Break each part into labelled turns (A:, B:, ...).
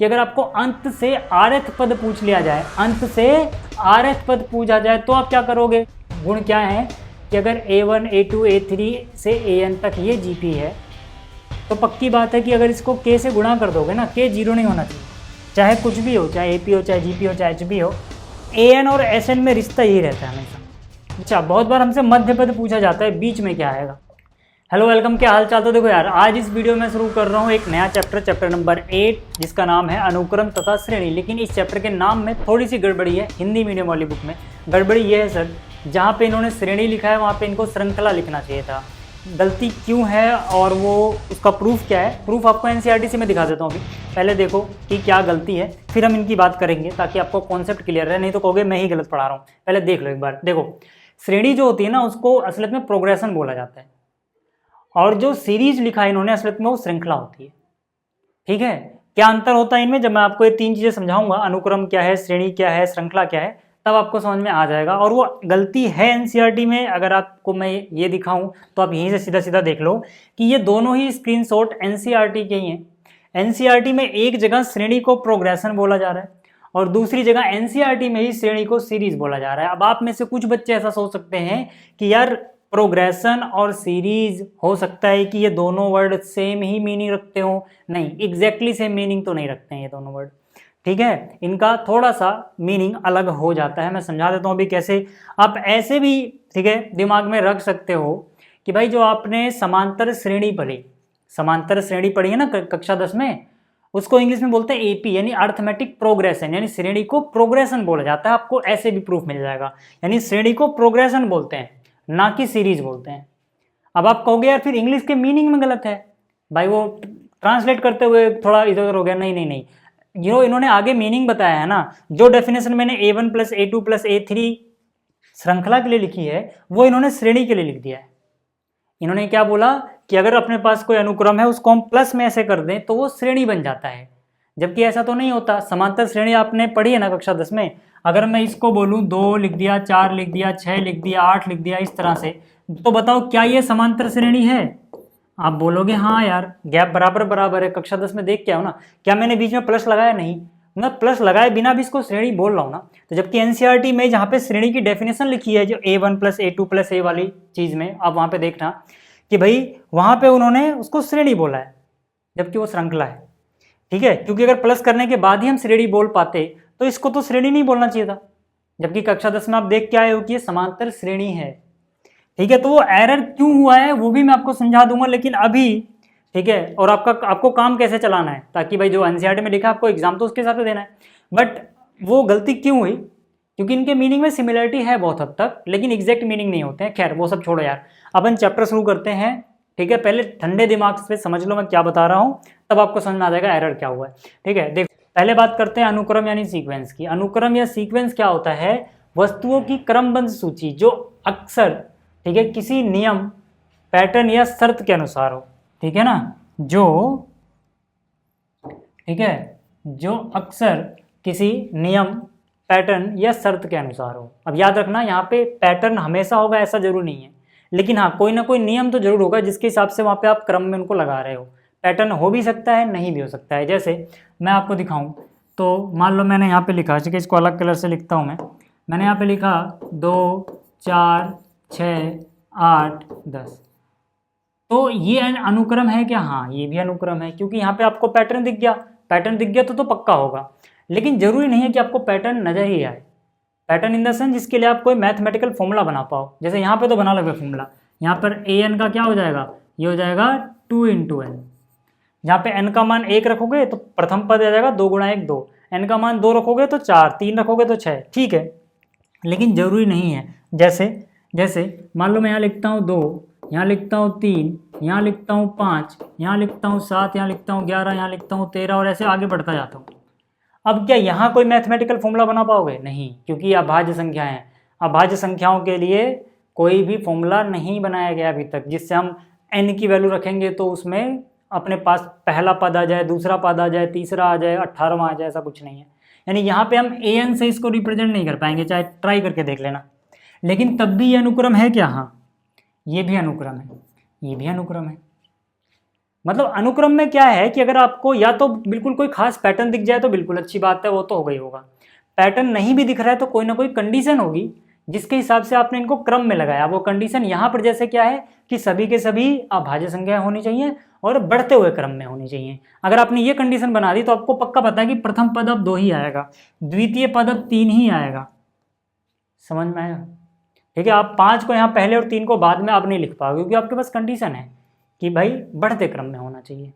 A: कि अगर आपको अंत से rth पद पूछ लिया जाए, अंत से rth पद पूछा जाए तो आप क्या करोगे? गुण क्या है कि अगर a1 a2 a3 से an तक ये gp है तो पक्की बात है कि अगर इसको k से गुणा कर दोगे ना, k जीरो नहीं होना चाहिए, चाहे कुछ भी हो, चाहे AP हो, चाहे GP हो, चाहे HB हो, an और SN में रिश्ता यही रहता है हमेशा। अच्छा, बहुत बार हमसे मध्य पद पूछा जाता है, बीच में क्या आएगा। हेलो वेलकम, क्या हाल चाल। तो देखो यार, आज इस वीडियो में शुरू कर रहा हूँ एक नया चैप्टर नंबर 8, जिसका नाम है अनुक्रम तथा श्रेणी। लेकिन इस चैप्टर के नाम में थोड़ी सी गड़बड़ी है। हिंदी मीडियम वाली बुक में गड़बड़ी ये है सर, जहाँ पे इन्होंने श्रेणी लिखा है वहाँ पे इनको श्रृंखला लिखना चाहिए था। गलती क्यों है और वो उसका प्रूफ क्या है, प्रूफ आपको एनसीईआरटी से मैं दिखा देता हूँ। अभी पहले देखो कि क्या गलती है, फिर हम इनकी बात करेंगे ताकि आपको कॉन्सेप्ट क्लियर रहे, नहीं तो कहोगे मैं ही गलत पढ़ा रहा हूँ। पहले देख लो एक बार। देखो, श्रेणी जो होती है ना, उसको असलियत में प्रोग्रेशन बोला जाता है, और जो सीरीज लिखा है इन्होंने असलियत में वो श्रृंखला होती है। ठीक है, क्या अंतर होता है इनमें, जब मैं आपको ये तीन चीजें समझाऊंगा, अनुक्रम क्या है, श्रेणी क्या है, श्रृंखला क्या है, तब आपको समझ में आ जाएगा। और वो गलती है एनसीईआरटी में, अगर आपको मैं ये दिखाऊं तो आप यहीं से सीधा सीधा देख लो कि ये दोनों ही स्क्रीनशॉट एनसीईआरटी के ही हैं। एनसीईआरटी में एक जगह श्रेणी को प्रोग्रेशन बोला जा रहा है और दूसरी जगह एनसीईआरटी में ही श्रेणी को सीरीज बोला जा रहा है। अब आप में से कुछ बच्चे ऐसा सोच सकते हैं कि यार प्रोग्रेशन और सीरीज हो सकता है कि ये दोनों वर्ड सेम ही मीनिंग रखते हो। नहीं, एग्जैक्टली सेम मीनिंग तो नहीं रखते हैं ये दोनों वर्ड। ठीक है, इनका थोड़ा सा मीनिंग अलग हो जाता है। मैं समझा देता हूँ अभी कैसे। आप ऐसे भी, ठीक है, दिमाग में रख सकते हो कि भाई जो आपने समांतर श्रेणी पढ़ी, समांतर श्रेणी पढ़ी है ना कक्षा 10 में, उसको इंग्लिश में बोलते हैं एपी, यानी अर्थमेटिक प्रोग्रेशन, यानी श्रेणी को प्रोग्रेशन बोला जाता है। आपको ऐसे भी प्रूफ मिल जाएगा, यानी श्रेणी को प्रोग्रेशन बोलते हैं, ना कि सीरीज बोलते हैं। अब आप कहोगे यार फिर इंग्लिश के मीनिंग में गलत है भाई, वो ट्रांसलेट करते हुए थोड़ा इधर उधर हो गया। नहीं नहीं नहीं, जो इन्होंने आगे मीनिंग बताया है ना, जो डेफिनेशन मैंने A1 + A2 + A3 श्रृंखला के लिए लिखी है, वो इन्होंने श्रेणी के लिए लिख दिया है। इन्होंने क्या बोला कि अगर अपने पास कोई अनुक्रम है उसको हम प्लस में ऐसे कर दें तो वो श्रेणी बन जाता है, जबकि ऐसा तो नहीं होता। समांतर श्रेणी आपने पढ़ी है ना कक्षा 10 में। अगर मैं इसको बोलूं 2 लिख दिया, 4 लिख दिया, 6 लिख दिया, 8 लिख दिया, इस तरह से, तो बताओ क्या ये समांतर श्रेणी है? आप बोलोगे हाँ यार, गैप बराबर बराबर है। कक्षा 10 में देख के आओ ना, क्या मैंने बीच में प्लस लगाया? नहीं, मैं प्लस लगाए बिना भी इसको श्रेणी बोल रहा हूँ ना। तो जबकि एनसीईआरटी में जहाँ पे श्रेणी की डेफिनेशन लिखी है, जो A1 + A2 + A वाली चीज में, आप वहाँ पे देखना कि भाई वहाँ पे उन्होंने उसको श्रेणी बोला है, जबकि वो श्रृंखला है। ठीक है, क्योंकि अगर प्लस करने के बाद ही हम श्रेणी बोल पाते तो इसको तो श्रेणी नहीं बोलना चाहिए था, जबकि कक्षा 10 में आप देख के आए हो कि ये समांतर श्रेणी है। ठीक है, तो वो एरर क्यों हुआ है वो भी मैं आपको समझा दूंगा, लेकिन अभी, ठीक है, और आपको काम कैसे चलाना है, ताकि भाई जो एनसीईआरटी में लिखा है आपको एग्जाम तो उसके हिसाब से देना है। बट वो गलती क्यों हुई? क्योंकि इनके मीनिंग में सिमिलरिटी है बहुत हद तक, लेकिन एग्जैक्ट मीनिंग नहीं होते हैं। खैर वो सब छोड़ो यार, अपन चैप्टर शुरू करते हैं। ठीक है, पहले ठंडे दिमाग से समझ लो मैं क्या बता रहा हूँ, तब आपको समझ में आ जाएगा एरर क्या हुआ है। ठीक है, देख पहले बात करते हैं अनुक्रम यानी सीक्वेंस की। अनुक्रम या सीक्वेंस क्या होता है? वस्तुओं की क्रमबद्ध सूची जो अक्सर, ठीक है, किसी नियम, पैटर्न या शर्त के अनुसार हो। ठीक है ना, जो, ठीक है, जो अक्सर किसी नियम, पैटर्न या शर्त के अनुसार हो। अब याद रखना, यहाँ पे पैटर्न हमेशा होगा ऐसा जरूर नहीं है, लेकिन हाँ कोई ना कोई नियम तो जरूर होगा जिसके हिसाब से वहाँ पे आप क्रम में उनको लगा रहे हो। पैटर्न हो भी सकता है, नहीं भी हो सकता है। जैसे मैं आपको दिखाऊं तो मान लो मैंने यहाँ पे लिखा, ठीक है, इसको अलग कलर से लिखता हूँ मैंने यहाँ पे लिखा 2 4 6 8 10, तो ये अनुक्रम है क्या? हाँ, ये भी अनुक्रम है, क्योंकि यहाँ पे आपको पैटर्न दिख गया। पैटर्न दिख गया तो पक्का होगा, लेकिन जरूरी नहीं है कि आपको पैटर्न नजर ही आए। पैटर्न इन द सेंस जिसके लिए आप कोई मैथमेटिकल फॉर्मूला बना पाओ। जैसे यहाँ पे तो बना लोगे फॉर्मूला, यहाँ पर an का क्या हो जाएगा? ये हो जाएगा 2 × n। जहाँ पे n का मान 1 रखोगे तो प्रथम पद आ जाएगा 2 × 1 2, n का मान 2 रखोगे तो 4, 3 रखोगे तो 6। ठीक है, लेकिन जरूरी नहीं है। जैसे मान लो मैं यहाँ लिखता हूँ 2, यहाँ लिखता हूँ 3, यहाँ लिखता हूँ 5, यहाँ लिखता हूँ 7, यहाँ लिखता हूँ 11, यहाँ लिखता हूँ 13, और ऐसे आगे बढ़ता जाता हूँ। अब क्या यहाँ कोई मैथमेटिकल फॉर्मूला बना पाओगे? नहीं, क्योंकि अभाज्य संख्या है। अभाज्य संख्याओं के लिए कोई भी फॉर्मूला नहीं बनाया गया अभी तक, जिससे हम n की वैल्यू रखेंगे तो उसमें अपने पास पहला पद आ जाए, दूसरा पद आ जाए, तीसरा आ जाए, 18वां आ जाए, ऐसा कुछ नहीं है। यानी यहाँ पे हम an से इसको रिप्रेजेंट नहीं कर पाएंगे, चाहे ट्राई करके देख लेना। लेकिन तब भी ये अनुक्रम है क्या? हाँ, ये भी अनुक्रम है, ये भी अनुक्रम है। मतलब अनुक्रम में क्या है कि अगर आपको या तो बिल्कुल कोई खास पैटर्न दिख जाए तो बिल्कुल अच्छी बात है, वो तो हो गई होगा। पैटर्न नहीं भी दिख रहा है तो कोई ना कोई कंडीशन होगी जिसके हिसाब से आपने इनको क्रम में लगाया। वो कंडीशन यहाँ पर जैसे क्या है कि सभी के सभी अभाज्य संख्या होनी चाहिए और बढ़ते हुए क्रम में होनी चाहिए। अगर आपने ये कंडीशन बना दी तो आपको पक्का पता है कि प्रथम पद अब 2 ही आएगा, द्वितीय पद अब 3 ही आएगा। समझ में आया? ठीक है, आप 5 को यहाँ पहले और 3 को बाद में आप नहीं लिख पाओगे क्योंकि आपके पास कंडीशन है कि भाई बढ़ते क्रम में होना चाहिए।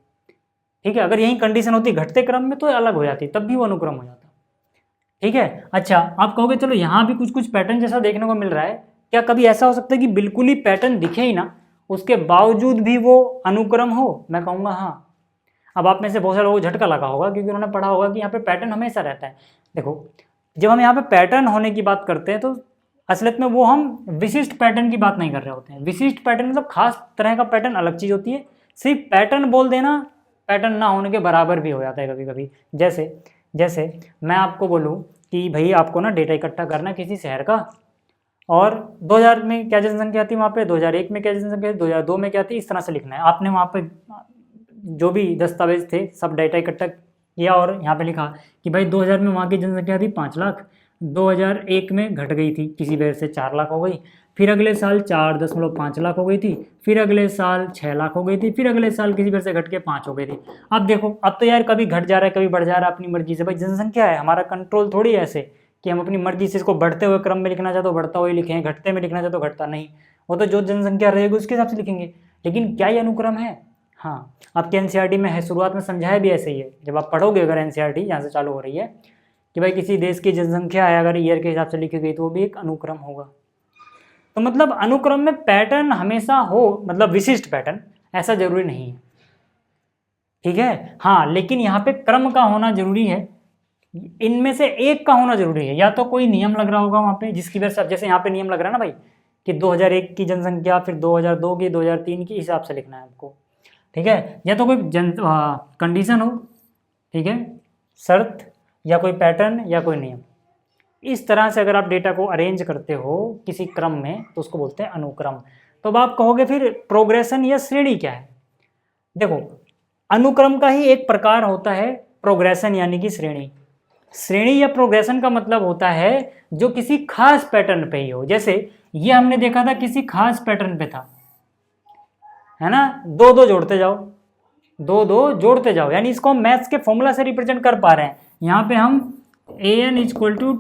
A: ठीक है, अगर यही कंडीशन होती घटते क्रम में तो अलग हो जाती, तब भी वो अनुक्रम हो जाता। ठीक है, अच्छा आप कहोगे चलो यहाँ भी कुछ कुछ पैटर्न जैसा देखने को मिल रहा है, क्या कभी ऐसा हो सकता है कि बिल्कुल ही पैटर्न दिखे ही ना, उसके बावजूद भी वो अनुक्रम हो? मैं कहूँगा हाँ। अब आप में से बहुत सारे लोगों को झटका लगा होगा क्योंकि उन्होंने पढ़ा होगा कि यहाँ पे पैटर्न हमेशा रहता है। देखो, जब हम यहाँ पे पैटर्न होने की बात करते हैं तो असलियत में वो हम विशिष्ट पैटर्न की बात नहीं कर रहे होते हैं। विशिष्ट पैटर्न मतलब खास तरह का पैटर्न अलग चीज़ होती है। सिर्फ पैटर्न बोल देना पैटर्न ना होने के बराबर भी हो जाता है कभी कभी। जैसे मैं आपको बोलूँ कि भाई आपको ना डेटा इकट्ठा करना है किसी शहर का, और 2000 में क्या जनसंख्या थी वहाँ पे, 2001 में क्या जनसंख्या थी, 2002 में क्या थी, इस तरह से लिखना है। आपने वहाँ पे जो भी दस्तावेज थे सब डाटा इकट्ठा किया और यहाँ पे लिखा कि भाई 2000 में वहाँ की जनसंख्या थी 5 लाख, 2001 में घट गई थी किसी वजह से 4 लाख हो गई, फिर अगले साल 4.5 लाख हो गई थी, फिर अगले साल 6 लाख हो गई थी, फिर अगले साल किसी वजह से घट के 5 हो गई थी। अब देखो, अब तो यार कभी घट जा रहा है कभी बढ़ जा रहा है अपनी मर्जी से। भाई जनसंख्या है, हमारा कंट्रोल थोड़ी है ऐसे कि हम अपनी मर्जी से इसको बढ़ते हुए क्रम में लिखना चाहते तो बढ़ता हुआ लिखें, घटते में लिखना चाहते तो घटता नहीं। वो तो जो जनसंख्या रहेगी उसके हिसाब से लिखेंगे। लेकिन क्या ये अनुक्रम है? हाँ, आपके एनसीईआरटी में है, शुरुआत में समझाया भी ऐसे ही है। जब आप पढ़ोगे अगर एनसीईआरटी यहाँ से चालू हो रही है कि भाई किसी देश की जनसंख्या है, अगर ईयर के हिसाब से लिखी गई तो वो भी एक अनुक्रम होगा। तो मतलब अनुक्रम में पैटर्न हमेशा हो, मतलब विशिष्ट पैटर्न, ऐसा जरूरी नहीं है। ठीक है, हाँ, लेकिन यहाँ पे क्रम का होना जरूरी है, इनमें से एक का होना जरूरी है। या तो कोई नियम लग रहा होगा वहाँ पे जिसकी वजह से, अब जैसे यहाँ पे नियम लग रहा है ना भाई कि 2001 की जनसंख्या, फिर 2002 की, 2003 की हिसाब से लिखना है आपको। ठीक है, या तो कोई कंडीशन हो, ठीक है, शर्त या कोई पैटर्न या कोई नियम। इस तरह से अगर आप डेटा को अरेंज करते हो किसी क्रम में तो उसको बोलते हैं अनुक्रम। तो अब आप कहोगे फिर प्रोग्रेशन या श्रेणी क्या है? देखो, अनुक्रम का ही एक प्रकार होता है प्रोग्रेशन यानी कि श्रेणी। श्रेणी या प्रोग्रेशन का मतलब होता है जो किसी खास पैटर्न पे ही हो। जैसे ये हमने देखा था किसी खास पैटर्न पे था, है ना, 2-2 जोड़ते जाओ, 2-2 जोड़ते जाओ, यानी इसको हम मैथ्स के फॉर्मूला से रिप्रेजेंट कर पा रहे हैं। यहाँ पे हम an =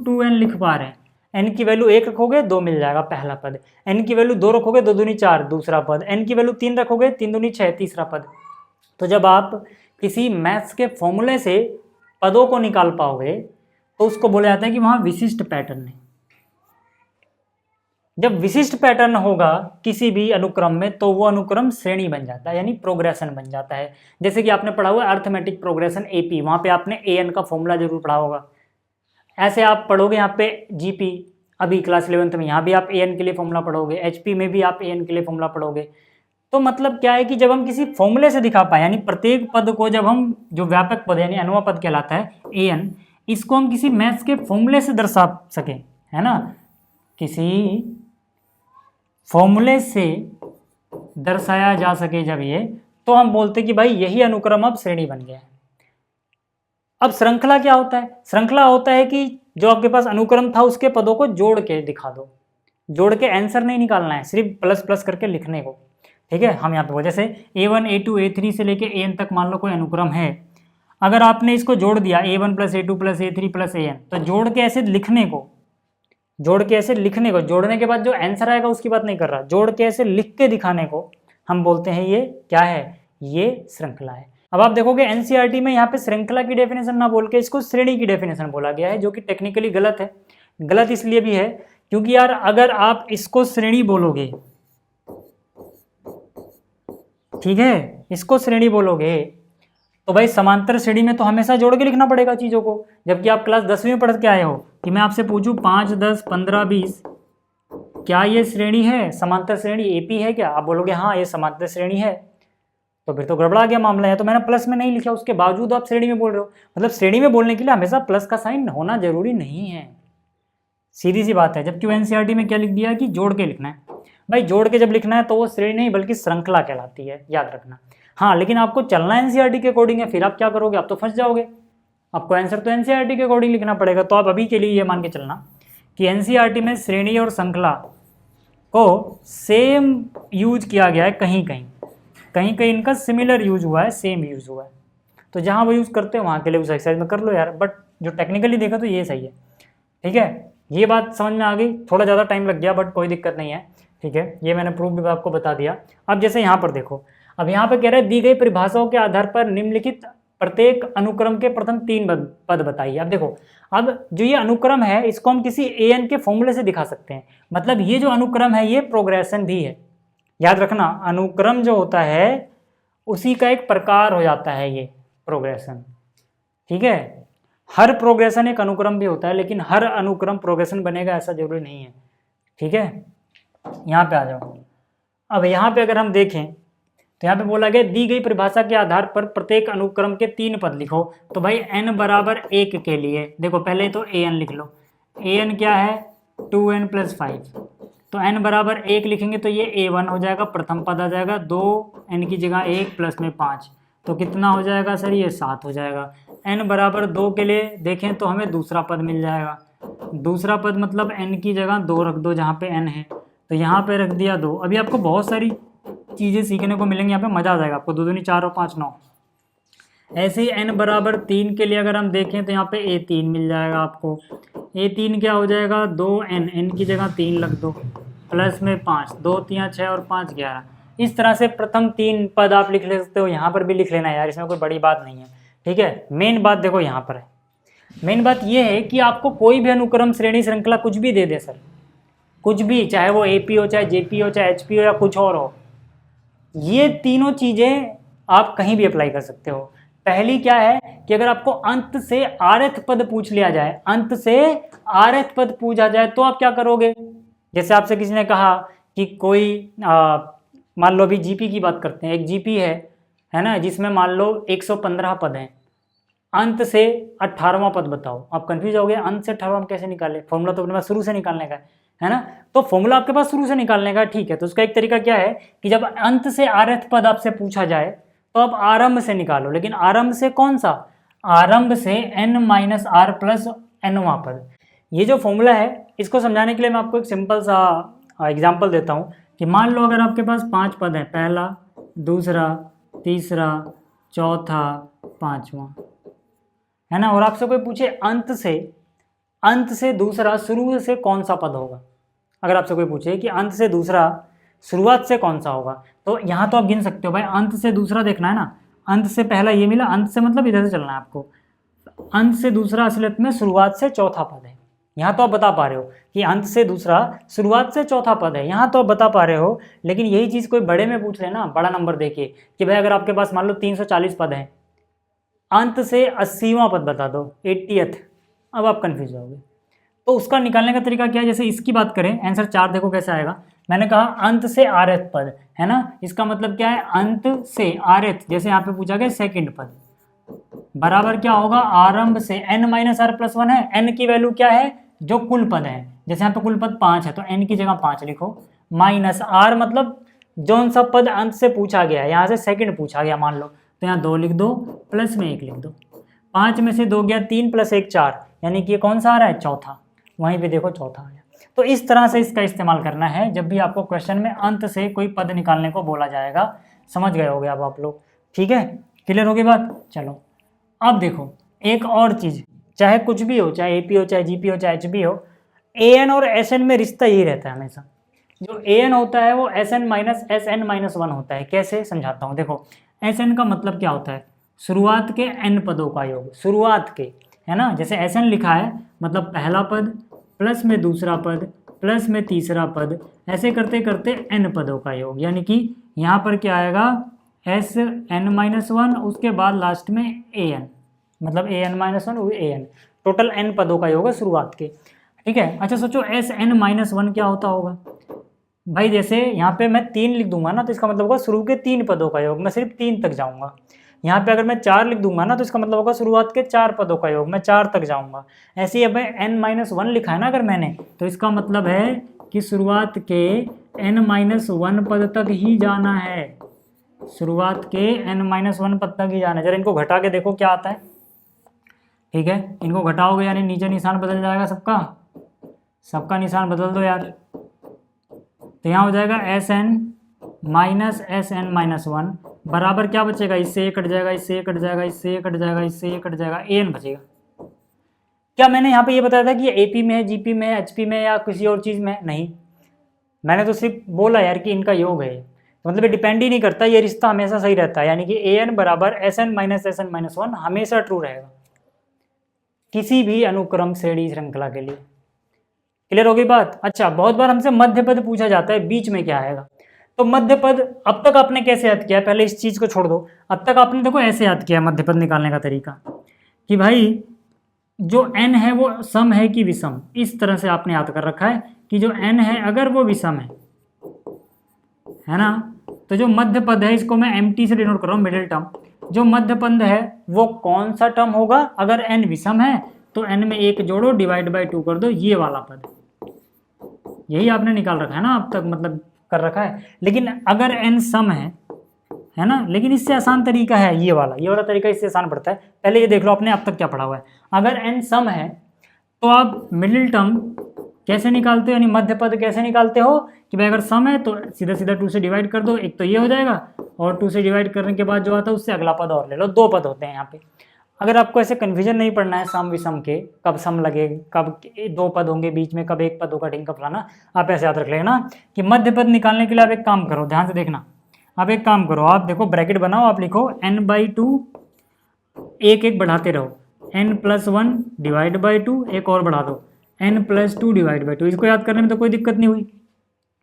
A: 2n लिख पा रहे हैं। n की वैल्यू 1 रखोगे 2 मिल जाएगा पहला पद, n की वैल्यू 2 रखोगे 2 दूनी 4 दूसरा पद, n की वैल्यू 3 रखोगे 3 दूनी 6 तीसरा पद। तो जब आप किसी मैथ्स के फॉर्मूले से पदों को निकाल पाओगे तो उसको बोला जाता है कि वहाँ विशिष्ट पैटर्न है। जब विशिष्ट पैटर्न होगा किसी भी अनुक्रम में तो वो अनुक्रम श्रेणी बन जाता है, यानी प्रोग्रेशन बन जाता है। जैसे कि आपने पढ़ा हुआ अर्थमेटिक प्रोग्रेशन AP, वहाँ पे आपने an का फॉर्मूला जरूर पढ़ा होगा। ऐसे आप पढ़ोगे यहाँ पे GP, अभी क्लास 11th में, यहाँ भी आप an के लिए फॉर्मूला पढ़ोगे, HP में भी आप an के लिए फॉर्मूला पढ़ोगे। तो मतलब क्या है कि जब हम किसी फॉर्मूले से दिखा पाए, यानी प्रत्येक पद को जब हम, जो व्यापक पद यानी अनवा पद कहलाता है an, इसको हम किसी मैथ्स के फॉर्मूले से दर्शा सकें, है ना, किसी फॉर्मूले से दर्शाया जा सके जब ये, तो हम बोलते कि भाई यही अनुक्रम अब श्रेणी बन गया है। अब श्रृंखला क्या होता है? श्रृंखला होता है कि जो आपके पास अनुक्रम था उसके पदों को जोड़ के दिखा दो। जोड़ के आंसर नहीं निकालना है, सिर्फ प्लस प्लस करके लिखने को। ठीक है, हम यहाँ पे जैसे A1 A2 A3 से लेके AN तक मान लो कोई अनुक्रम है, अगर आपने इसको जोड़ दिया A1 + A2 + A3 + AN, तो जोड़ के ऐसे लिखने को, जोड़ने के बाद जो आंसर आएगा उसकी बात नहीं कर रहा, जोड़ के ऐसे लिख के दिखाने को हम बोलते हैं ये क्या है? ये श्रृंखला है। अब आप देखोगे एनसीईआरटी में यहाँ पे श्रृंखला की डेफिनेशन ना बोल के इसको श्रेणी की डेफिनेशन बोला गया है, जो कि टेक्निकली गलत है। गलत इसलिए भी है क्योंकि यार अगर आप इसको श्रेणी बोलोगे, ठीक है, इसको श्रेणी बोलोगे तो भाई समांतर श्रेणी में तो हमेशा जोड़ के लिखना पड़ेगा चीज़ों को। जबकि आप क्लास 10वीं में पढ़ के आए हो कि मैं आपसे पूछूं 5, 10, 15, 20 क्या ये श्रेणी है, समांतर श्रेणी AP है क्या? आप बोलोगे हाँ ये समांतर श्रेणी है, तो फिर तो गड़बड़ा गया मामला है। तो मैंने प्लस में नहीं लिखा, उसके बावजूद आप श्रेणी में बोल रहे हो। मतलब श्रेणी में बोलने के लिए हमेशा प्लस का साइन होना जरूरी नहीं है, सीधी सी बात है। जबकि एनसीईआरटी में क्या लिख दिया कि जोड़ के लिखना है। भाई जोड़ के जब लिखना है तो वो श्रेणी नहीं बल्कि श्रृंखला कहलाती है, याद रखना। हाँ, लेकिन आपको चलना एनसीईआरटी के अकॉर्डिंग है, फिर आप क्या करोगे, आप तो फंस जाओगे। आपको आंसर तो एनसीईआरटी के अकॉर्डिंग लिखना पड़ेगा। तो आप अभी के लिए ये मान के चलना कि एनसीईआरटी में श्रेणी और श्रृंखला को सेम यूज किया गया है, कहीं कहीं इनका सिमिलर यूज हुआ है, सेम यूज हुआ है। तो जहाँ वो यूज़ करते हैं वहाँ के लिए उस एक्सरसाइज में कर लो यार। बट जो टेक्निकली देखा तो ये सही है, ठीक है। ये बात समझ में आ गई, थोड़ा ज़्यादा टाइम लग गया बट कोई दिक्कत नहीं है, ठीक है। ये मैंने प्रूफ भी आपको बता दिया। अब जैसे यहाँ पर देखो, अब यहाँ पर कह रहा है दी गई परिभाषाओं के आधार पर निम्नलिखित प्रत्येक अनुक्रम के प्रथम 3 पद बताइए। अब देखो, अब जो ये अनुक्रम है इसको हम किसी an के फॉर्मूले से दिखा सकते हैं। मतलब ये जो अनुक्रम है ये प्रोग्रेशन भी है। याद रखना, अनुक्रम जो होता है उसी का एक प्रकार हो जाता है ये प्रोग्रेशन, ठीक है। हर प्रोग्रेशन एक अनुक्रम भी होता है, लेकिन हर अनुक्रम प्रोग्रेशन बनेगा ऐसा जरूरी नहीं है, ठीक है। यहाँ पे आ जाओ। अब यहाँ पे अगर हम देखें तो यहाँ पे बोला गया दी गई परिभाषा के आधार पर प्रत्येक अनुक्रम के 3 पद लिखो। तो भाई n बराबर 1 के लिए देखो पहले तो an लिख लो। an क्या है 2n + 5, तो n बराबर 1 लिखेंगे तो ये a1 हो जाएगा, प्रथम पद आ जाएगा। 2n की जगह 1 प्लस में 5 तो कितना हो जाएगा सर, ये 7 हो जाएगा। n बराबर 2 के लिए देखें तो हमें दूसरा पद मिल जाएगा। दूसरा पद मतलब n की जगह 2 रख दो जहाँ पे n है, तो यहाँ पे रख दिया 2। अभी आपको बहुत सारी चीज़ें सीखने को मिलेंगी, यहाँ पे मज़ा आ जाएगा आपको। 2 दूनी 4 और 5 9। ऐसे ही n बराबर 3 के लिए अगर हम देखें तो यहाँ पे a3 मिल जाएगा आपको। a3 क्या हो जाएगा 2n, n की जगह 3 रख दो, प्लस में 5, 2 3 6 और 5 11। इस तरह से प्रथम 3 पद आप लिख ले सकते हो। यहाँ पर भी लिख लेना यार, इसमें कोई बड़ी बात नहीं है, ठीक है। मेन बात देखो यहाँ पर है, मेन बात ये है कि आपको कोई भी अनुक्रम श्रेणी श्रृंखला कुछ भी दे दे सर, कुछ भी, चाहे वो AP हो, चाहे JP हो, चाहे HP हो या कुछ और हो, ये तीनों चीज़ें आप कहीं भी अप्लाई कर सकते हो। पहली क्या है कि अगर आपको अंत से rth पद पूछ लिया जाए, अंत से rth पद पूछा जाए तो आप क्या करोगे। जैसे आपसे किसी ने कहा कि कोई मान लो अभी GP की बात करते हैं, एक GP है ना, जिसमें मान लो 115 पद हैं, अंत से 18वां पद बताओ। आप कंफ्यूज हो गए, अंत से 18वां कैसे निकाले, फॉर्मूला तो अपने पास शुरू से निकालने का है ना। तो फॉर्मूला आपके पास शुरू से निकालने का, ठीक है। तो उसका एक तरीका क्या है कि जब अंत से rth पद आपसे पूछा जाए तो आप आरंभ से निकालो। लेकिन आरंभ से कौन सा, आरंभ से n - r + nवां पद। ये जो फॉर्मूला है इसको समझाने के लिए मैं आपको एक सिंपल सा एग्जाम्पल देता हूँ कि मान लो अगर आपके पास 5 पद हैं, पहला, दूसरा, तीसरा, चौथा, 5वां, है ना, और आपसे कोई पूछे अंत से दूसरा शुरू से कौन सा पद होगा। अगर आपसे कोई पूछे कि अंत से दूसरा शुरुआत से कौन सा होगा, तो यहाँ तो आप गिन सकते हो भाई, अंत से दूसरा देखना है ना, अंत से पहला ये मिला, अंत से मतलब इधर से चलना है आपको। अंत से दूसरा असलियत में शुरुआत से चौथा पद है। यहाँ तो आप बता पा रहे हो कि अंत से दूसरा शुरुआत से चौथा पद है, यहाँ तो आप बता पा रहे हो। लेकिन यही चीज़ कोई बड़े में पूछ लेना, बड़ा नंबर देके कि भाई अगर आपके पास मान लो 340 पद हैं, अंत से 80वां पद बता दो, 80th, अब आप कन्फ्यूज होगे। तो उसका निकालने का तरीका क्या है, जैसे इसकी बात करें, आंसर 4 देखो कैसे आएगा। मैंने कहा अंत से rth पद, है ना, इसका मतलब क्या है, अंत से rth, जैसे यहाँ पे पूछा गया सेकंड पद, बराबर क्या होगा, आरंभ से n - r + 1 है। n की वैल्यू क्या है, जो कुल पद है, जैसे यहाँ पे कुल पद 5 है तो n की जगह 5 लिखो, माइनस r मतलब जौन सा पद अंत से पूछा गया है, यहाँ से सेकंड पूछा गया मान लो, तो यहाँ 2 लिख दो, प्लस में 1 लिख दो। 5 में से 2 गया 3 + 1 4, यानी कि ये कौन सा आ रहा है, चौथा। वहीं पे देखो चौथा आया। तो इस तरह से इसका इस्तेमाल करना है जब भी आपको क्वेश्चन में अंत से कोई पद निकालने को बोला जाएगा। समझ गए होगे अब आप लोग, ठीक है, क्लियर होगी बात। चलो अब देखो एक और चीज़, चाहे कुछ भी हो, चाहे AP हो, चाहे GP हो, चाहे HB हो, AN और SN में रिश्ता यही रहता है हमेशा। जो AN होता है वो SN - SN - 1 होता है। कैसे समझाता हूँ, देखो SN का मतलब क्या होता है, शुरुआत के n पदों का योग, शुरुआत के, है ना। जैसे SN लिखा है मतलब पहला पद प्लस में दूसरा पद प्लस में तीसरा पद, ऐसे करते करते n पदों का योग, यानी कि यहाँ पर क्या आएगा, SN - 1, उसके बाद लास्ट में AN, मतलब AN - 1 AN, टोटल n पदों का योग है शुरुआत के, ठीक है। अच्छा सोचो SN - 1 क्या होता होगा भाई, जैसे यहाँ पे मैं 3 लिख दूंगा ना तो इसका मतलब होगा शुरू के 3 पदों का योग, मैं सिर्फ 3 तक जाऊँगा। यहाँ पे अगर मैं 4 लिख दूंगा ना तो इसका मतलब होगा शुरुआत के 4 पदों का योग, मैं 4 तक जाऊँगा। ऐसे ही अब n - 1 लिखा है ना अगर मैंने, तो इसका मतलब है कि शुरुआत के n - 1 पद तक ही जाना है, शुरुआत के n-1 पद तक ही जाना है। जरा इनको घटा के देखो क्या आता है। ठीक है, इनको घटाओगे यानी नीचे निशान बदल जाएगा सबका, सबका निशान बदल दो यार। तो यहाँ हो जाएगा Sn माइनस Sn-1 बराबर क्या बचेगा, इससे ये कट जाएगा, इससे ये कट जाएगा, इससे ये कट जाएगा, इससे ये कट जाएगा, An बचेगा। क्या मैंने यहाँ पे ये बताया था कि ये AP में है, GP में है, HP में या किसी और चीज़ में है? नहीं, मैंने तो सिर्फ बोला यार कि इनका योग है, तो मतलब ये डिपेंड ही नहीं करता, ये रिश्ता हमेशा सही रहता है, यानी कि An बराबर Sn माइनस Sn-1 हमेशा ट्रू रहेगा किसी भी अनुक्रम श्रेणी श्रृंखला के लिए। क्लियर होगी बात। अच्छा, बहुत बार हमसे मध्य पद पूछा जाता है, बीच में क्या आएगा। तो मध्य पद अब तक आपने कैसे याद किया, पहले इस चीज को छोड़ दो। अब तक आपने देखो ऐसे याद किया मध्य पद निकालने का तरीका कि भाई जो n है वो सम है कि विषम, इस तरह से आपने याद कर रखा है कि जो n है अगर वो विषम है ना, तो जो मध्य पद है इसको मैं mt से डिनोट कर रहा हूँ, मिडिल टर्म। जो मध्य पद है वो कौन सा टर्म होगा, अगर n विषम है तो n में 1 जोड़ो, डिवाइड बाय 2 कर दो, ये वाला पद। यही आपने निकाल रखा है ना अब तक, मतलब कर रखा है। लेकिन अगर n सम है ना, लेकिन इससे आसान तरीका है ये वाला तरीका इससे आसान पड़ता है। पहले ये देख लो आपने अब तक क्या पढ़ा हुआ है। अगर n सम है तो आप मिडिल टर्म कैसे निकालते हो, यानी मध्य पद कैसे निकालते हो कि भाई अगर सम है तो सीधा सीधा 2 से डिवाइड कर दो, एक तो ये हो जाएगा, और 2 से डिवाइड करने के बाद जो आता है उससे अगला पद और ले लो, 2 पद होते हैं यहाँ पे। अगर आपको ऐसे कन्फ्यूजन नहीं पड़ना है सम विषम के, कब सम लगे, कब 2 पद होंगे बीच में, कब 1 पद होगा, ढिंग का फलाना, आप ऐसे याद रख लेना कि मध्य पद निकालने के लिए आप एक काम करो, ध्यान से देखना। आप एक काम करो, आप देखो ब्रैकेट बनाओ, आप लिखो n/2 एक एक बढ़ाते रहो, n+1 डिवाइड बाई 2, एक और बढ़ा दो n+2 डिवाइड बाई 2। इसको याद करने में तो कोई दिक्कत नहीं हुई,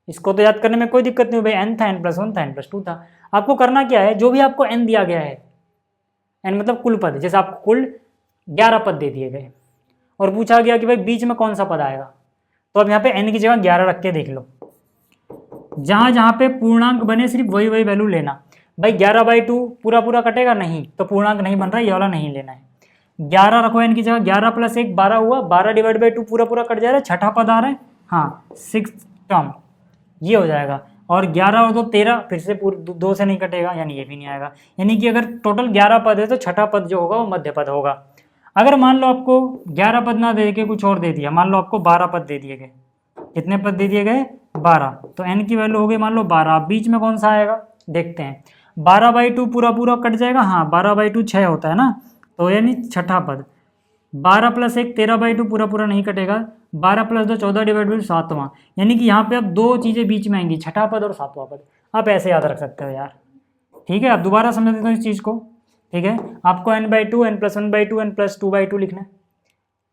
A: इसको तो याद करने में कोई दिक्कत नहीं हुई भाई, n था, n+1 था, n+2 था। आपको करना क्या है, जो भी आपको n दिया गया है, n मतलब कुल पद, जैसे आपको कुल 11 पद दे दिए गए और पूछा गया कि भाई बीच में कौन सा पद आएगा, तो अब यहाँ पे n की जगह 11 रख के देख लो, जहाँ जहाँ पे पूर्णांक बने सिर्फ वही वही वैल्यू लेना। भाई 11/2 पूरा पूरा कटेगा नहीं, तो पूर्णांक नहीं बन रहा, ये वाला नहीं लेना है। 11 रखो n की जगह, 11 + 1 12 हुआ, 12 डिवाइड बाई 2 पूरा पूरा कट जा रहा है, छठा पद आ रहा है, हाँ 6th टर्म ये हो जाएगा। और 11 और 2 13, फिर से 2 से नहीं कटेगा, यानी ये भी नहीं आएगा। यानी कि अगर टोटल 11 पद है तो छठा पद जो होगा वो मध्य पद होगा। अगर मान लो आपको 11 पद ना दे के कुछ और दे दिया, मान लो आपको 12 पद दे दिए गए, कितने पद दे दिए गए 12, तो n की वैल्यू हो गई मान लो 12, बीच में कौन सा आएगा देखते हैं। 12/2 पूरा पूरा कट जाएगा, हाँ 12/2 6 होता है ना, तो यानी छठा पद। 12 + 1 13/2 पूरा पूरा नहीं कटेगा, 12 + 2 14 डिवाइड बाई 7वां, यानी कि यहाँ पे अब 2 चीज़ें बीच में आएंगी, छठा पद और 7वां पद। आप ऐसे याद रख सकते हो यार, ठीक है। अब दोबारा समझ देता हूँ इस चीज़ को, ठीक है। आपको n/2 n+1/2 n+2/2 लिखना है,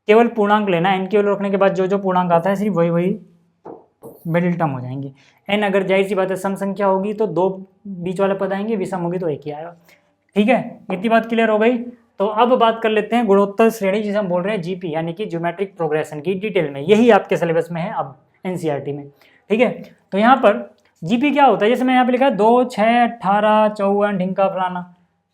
A: केवल पूर्णांक लेना है, n की वैल्यू रखने के बाद जो जो पूर्णांक आता है सिर्फ वही वही मिडिल टर्म हो जाएंगे। n अगर जाहिर सी बात है सम संख्या होगी तो 2 बीच वाले पद आएंगे, विषम होगी तो 1 ही आएगा, ठीक है। इतनी बात क्लियर हो गई। तो अब बात कर लेते हैं गुणोत्तर श्रेणी, जिसे हम बोल रहे हैं जीपी, यानी कि ज्योमेट्रिक प्रोग्रेशन की डिटेल में। यही आपके सिलेबस में है अब एनसीईआरटी में, ठीक है। तो यहाँ पर जीपी क्या होता है, जैसे मैं यहाँ पे लिखा है 2 6 18 54 ढिंका फलाना,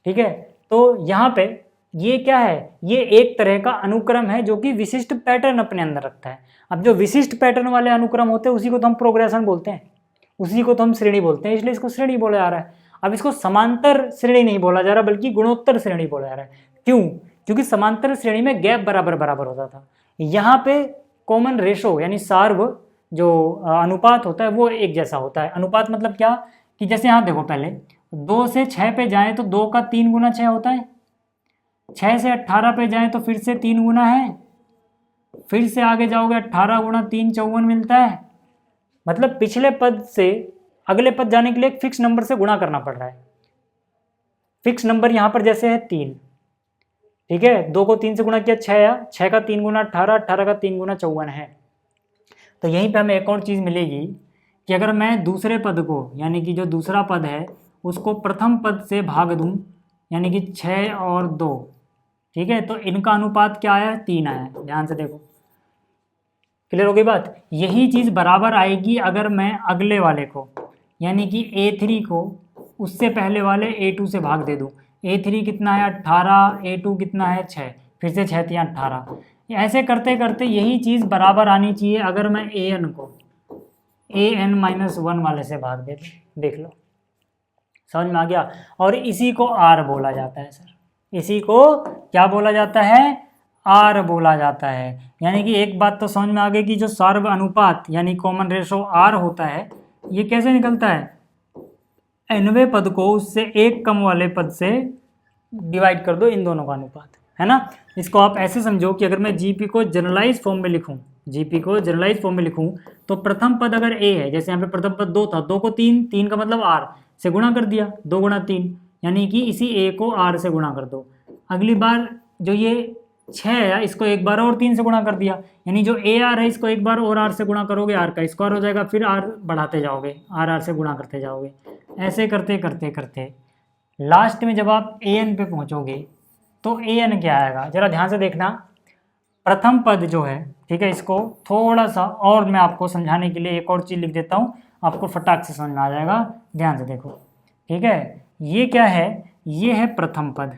A: ठीक है। तो यहाँ पे ये क्या है, ये एक तरह का अनुक्रम है जो कि विशिष्ट पैटर्न अपने अंदर रखता है। अब जो विशिष्ट पैटर्न वाले अनुक्रम होते हैं उसी को तो हम प्रोग्रेशन बोलते हैं, उसी को तो हम श्रेणी बोलते हैं, इसलिए इसको श्रेणी बोला जा रहा है। अब इसको समांतर श्रेणी नहीं बोला जा रहा बल्कि गुणोत्तर श्रेणी बोला जा रहा है। क्यों? क्योंकि समांतर श्रेणी में गैप बराबर बराबर होता था, यहाँ पे कॉमन रेशो यानी सार्व जो अनुपात होता है वो एक जैसा होता है। अनुपात मतलब क्या कि जैसे यहाँ देखो, पहले 2 से 6 पे जाएं तो 2 का 3 गुना 6 होता है, 6 से 18 पे जाएं तो फिर से 3 गुना है, फिर से आगे जाओगे 18 गुणा 3 54 मिलता है। मतलब पिछले पद से अगले पद जाने के लिए एक फिक्स नंबर से गुणा करना पड़ रहा है। फिक्स नंबर यहाँ पर जैसे है 3, ठीक है, 2 को 3 से गुणा किया 6 आया, 6 का 3 गुना 18, 18 का 3 गुना 54 है। तो यहीं पे हमें एक और चीज़ मिलेगी कि अगर मैं दूसरे पद को यानी कि जो दूसरा पद है उसको प्रथम पद से भाग दूं, यानी कि 6 और 2, ठीक है, तो इनका अनुपात क्या आया, 3 आया। ध्यान से देखो, क्लियर हो गई बात। यही चीज़ बराबर आएगी अगर मैं अगले वाले को यानी कि A3 को उससे पहले वाले A2 से भाग दे दूं। A3 कितना है 18, A2 कितना है 6, फिर से 6 3 18। ऐसे करते करते यही चीज़ बराबर आनी चाहिए अगर मैं AN को AN-1 वाले से भाग दे दूं। देख लो, समझ में आ गया। और इसी को आर बोला जाता है सर, इसी को क्या बोला जाता है, आर बोला जाता है। यानी कि एक बात तो समझ में आ गई कि जो सार्व अनुपात यानी कॉमन रेशो आर होता है, ये कैसे निकलता है, nवें पद को उससे एक कम वाले पद से डिवाइड कर दो, इन दोनों का अनुपात, है ना। इसको आप ऐसे समझो कि अगर मैं जीपी को जनरलाइज फॉर्म में लिखूं, जीपी को जनरलाइज फॉर्म में लिखूं, तो प्रथम पद अगर ए है, जैसे यहाँ पे प्रथम पद 2 था, 2 को 3 का मतलब आर से गुणा कर दिया, 2 गुणा 3, यानी कि इसी ए को आर से गुणा कर दो। अगली बार जो ये 6 है इसको एक बार और 3 से गुणा कर दिया, यानी जो ए आर है इसको एक बार और आर से गुणा करोगे, आर का स्क्वायर हो जाएगा, फिर आर बढ़ाते जाओगे, आर से गुणा करते जाओगे, ऐसे करते करते करते लास्ट में जब आप ए एन पे पहुंचोगे तो ए एन क्या आएगा, जरा ध्यान से देखना। प्रथम पद जो है, ठीक है, इसको थोड़ा सा और मैं आपको समझाने के लिए एक और चीज़ लिख देता हूँ, आपको फटाक से समझ में आ जाएगा, ध्यान से देखो, ठीक है। ये क्या है, ये है प्रथम पद,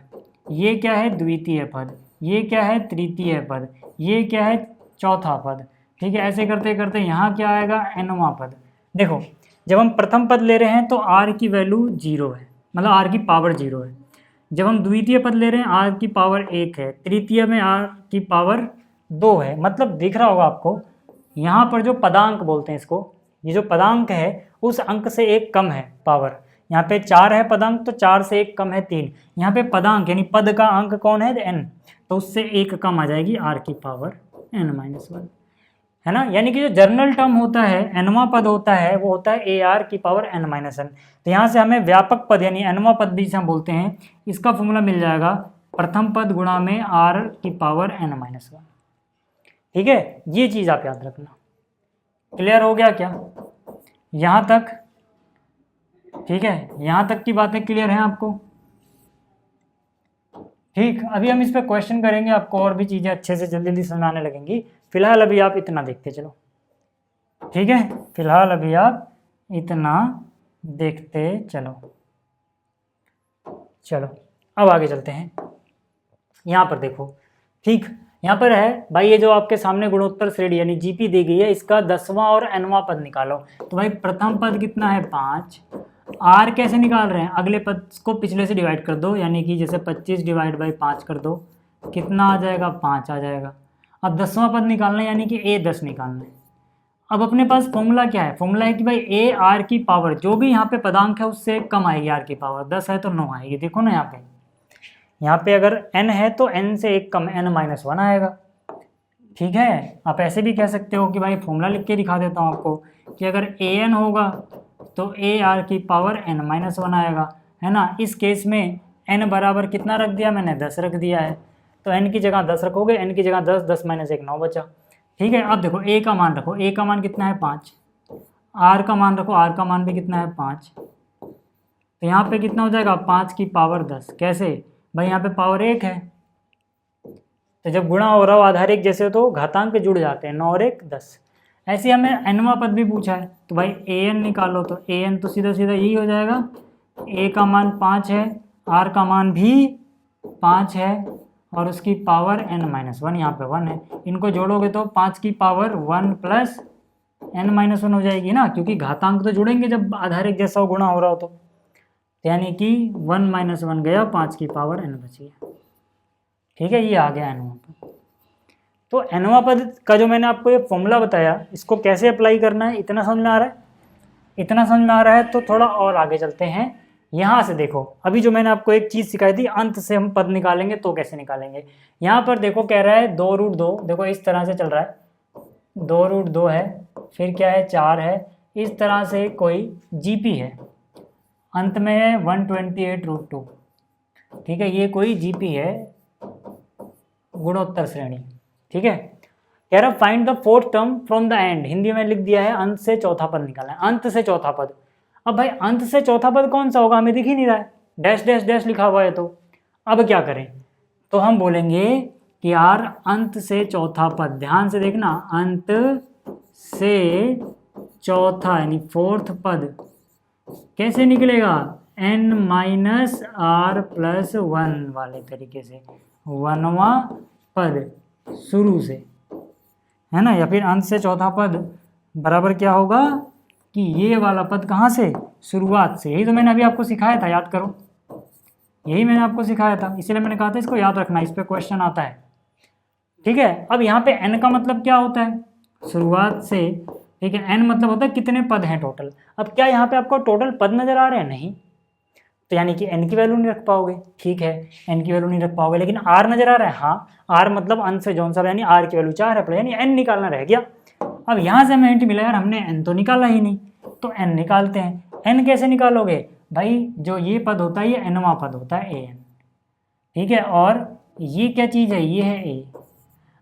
A: ये क्या है द्वितीय पद, ये क्या है तृतीय पद, ये क्या है चौथा पद, ठीक है। ऐसे करते करते यहाँ क्या आएगा, nवां पद। देखो जब हम प्रथम पद ले रहे हैं तो r की वैल्यू 0 है, मतलब r की पावर 0 है। जब हम द्वितीय पद ले रहे हैं r की पावर 1 है, तृतीय में r की पावर 2 है, मतलब दिख रहा होगा आपको, यहाँ पर जो पदांक बोलते हैं इसको, ये जो पदांक है उस अंक से एक कम है पावर। यहाँ पे 4 है पदांक, तो 4 से एक कम है 3। यहाँ पे पदांक यानी पद का अंक कौन है, n, तो उससे एक कम आ जाएगी r की पावर n-1, है ना। यानी कि जो जर्नल टर्म होता है, nवां पद होता है, वो होता है ए आर की पावर n-1। तो यहाँ से हमें व्यापक पद यानी nवां पद भी हम बोलते हैं, इसका फॉर्मूला मिल जाएगा प्रथम पद गुणा में r की पावर n-1, ठीक है। ये चीज़ आप याद रखना। क्लियर हो गया क्या यहाँ तक, ठीक है, यहाँ तक की बातें क्लियर हैं आपको, ठीक। अभी हम इस पर क्वेश्चन करेंगे, आपको और भी चीज़ें अच्छे से जल्दी जल्दी समझ आने लगेंगी। फिलहाल अभी आप इतना देखते चलो, ठीक है, फिलहाल अभी आप इतना देखते चलो। चलो अब आगे चलते हैं। यहाँ पर देखो, ठीक, यहाँ पर है भाई, ये जो आपके सामने गुणोत्तर श्रेणी यानी जीपी दी गई है, इसका 10वां और nवां पद निकालो। तो भाई प्रथम पद कितना है 5, आर कैसे निकाल रहे हैं, अगले पद को पिछले से डिवाइड कर दो, यानी कि जैसे 25 डिवाइड बाई 5 कर दो, कितना आ जाएगा 5 आ जाएगा। अब 10वां पद निकालना है, यानी कि ए 10 निकालना है। अब अपने पास फॉर्मूला क्या है, फॉर्मूला है कि भाई ए आर की पावर, जो भी यहाँ पे पदांक है उससे कम आएगी आर की पावर, 10 है तो 9 आएगी। देखो ना यहाँ पे अगर n है तो n से एक कम n-1 आएगा, ठीक है। आप ऐसे भी कह सकते हो कि भाई फॉर्मूला लिख के दिखा देता हूँ आपको कि अगर an होगा तो ए आर की पावर n-1 आएगा, है ना। इस केस में n बराबर कितना रख दिया मैंने, 10 रख दिया है, तो n की जगह 10 रखोगे, n की जगह 10, 10 - 1 9 बचा, ठीक है। अब देखो a का मान रखो, a का मान कितना है 5, r का मान रखो, r का मान भी कितना है 5, तो यहाँ पे कितना हो जाएगा 5 की पावर 10। कैसे भाई, यहाँ पे पावर 1 है, तो जब गुणा हो रहा हो आधार एक जैसे तो घातांक जुड़ जाते हैं, 9 और 1 10। ऐसे हमें nवां पद भी पूछा है, तो भाई an निकालो, तो an तो सीधा सीधा यही हो जाएगा, a का मान 5 है, r का मान भी 5 है, और उसकी पावर n-1, यहाँ पे 1 है, इनको जोड़ोगे तो 5 की पावर 1 प्लस n-1 हो जाएगी ना, क्योंकि घातांक तो जुड़ेंगे जब आधार एक जैसा गुणा हो रहा हो तो यानी कि 1 - 1 गया, 5 की पावर n बची है, ठीक है। ये आ गया nवां पद। तो nवां पद का जो मैंने आपको ये फॉर्मूला बताया, इसको कैसे अप्लाई करना है, इतना समझ में आ रहा है, इतना समझ में आ रहा है। तो थोड़ा और आगे चलते हैं। यहाँ से देखो, अभी जो मैंने आपको एक चीज़ सिखाई थी, अंत से हम पद निकालेंगे तो कैसे निकालेंगे। यहाँ पर देखो कह रहा है 2√2, देखो इस तरह से चल रहा है, 2√2 है, फिर क्या है 4 है, इस तरह से कोई जीपी है, अंत में है 128√2, ठीक है। ये कोई जीपी है गुणोत्तर श्रेणी, ठीक है। कह रहा find the fourth term from the end, Hindi में लिख दिया है अंत से चौथा पद निकालना है, अंत से चौथा पद। अब भाई अंत से चौथा पद कौन सा होगा, हमें दिख ही नहीं रहा है, डैश डैश डैश लिखा हुआ है, तो अब क्या करें, तो हम बोलेंगे कि यार अंत से चौथा पद, ध्यान से देखना, अंत से चौथा यानी फोर्थ पद कैसे निकलेगा, n-r+1 वाले तरीके से, 1वां पद शुरू से, है ना, या फिर अंत से चौथा पद बराबर क्या होगा कि ये वाला पद कहाँ से, शुरुआत से। यही तो मैंने अभी आपको सिखाया था, याद करो, यही मैंने आपको सिखाया था, इसीलिए मैंने कहा था इसको याद रखना, इस पर क्वेश्चन आता है। ठीक है, अब यहाँ पे n का मतलब क्या होता है, शुरुआत से। ठीक है, n मतलब होता है कितने पद हैं टोटल। अब क्या यहाँ पे आपको टोटल पद नजर आ रहे हैं, नहीं, तो यानी कि n की वैल्यू नहीं रख पाओगे। ठीक है, n की वैल्यू नहीं रख पाओगे, लेकिन r नजर आ रहा है, हाँ, r मतलब अंश से जौन सा, यानी r की वैल्यू 4 है, यानी n निकालना रह गया। अब यहाँ से हमें हिंट मिला यार, हमने n तो निकाला ही नहीं, तो n निकालते हैं। n कैसे निकालोगे भाई, जो ये पद होता है ये nवां पद होता है an। ठीक है, और ये क्या चीज़ है, ये है a।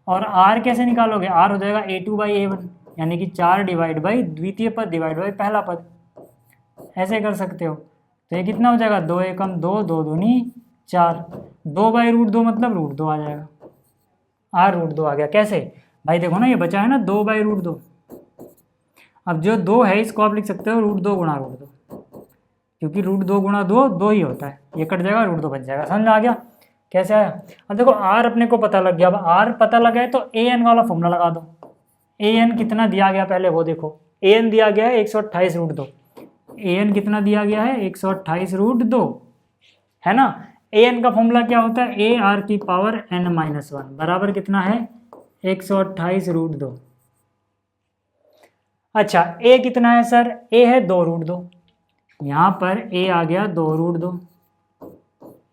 A: और r कैसे निकालोगे, r हो जाएगा a2/a1, यानी कि 4 डिवाइड बाई द्वितीय पद डिवाइड बाई पहला पद, ऐसे कर सकते हो। तो ये कितना हो जाएगा, 2 एकम 2, 2 दूनी 4, 2/√2 मतलब √2 आ जाएगा, r√2 आ गया। कैसे भाई, देखो ना ये बचा है ना 2/√2। अब जो 2 है इसको आप लिख सकते हो √2 गुणा √2, क्योंकि √2 गुणा 2 2 ही होता है, ये कट जाएगा, √2 बच जाएगा। समझ आ गया कैसे आया। अब देखो r अपने को पता लग गया, अब r पता लगा है तो an वाला फॉर्मूला लगा दो। an कितना दिया गया पहले वो देखो, an दिया गया है 128√2, an कितना दिया गया है 128√2, है ना। an का फॉर्मूला क्या होता है, a r की पावर n-1 बराबर कितना है 128√2। अच्छा a कितना है सर, a है 2√2, यहाँ पर a आ गया 2√2।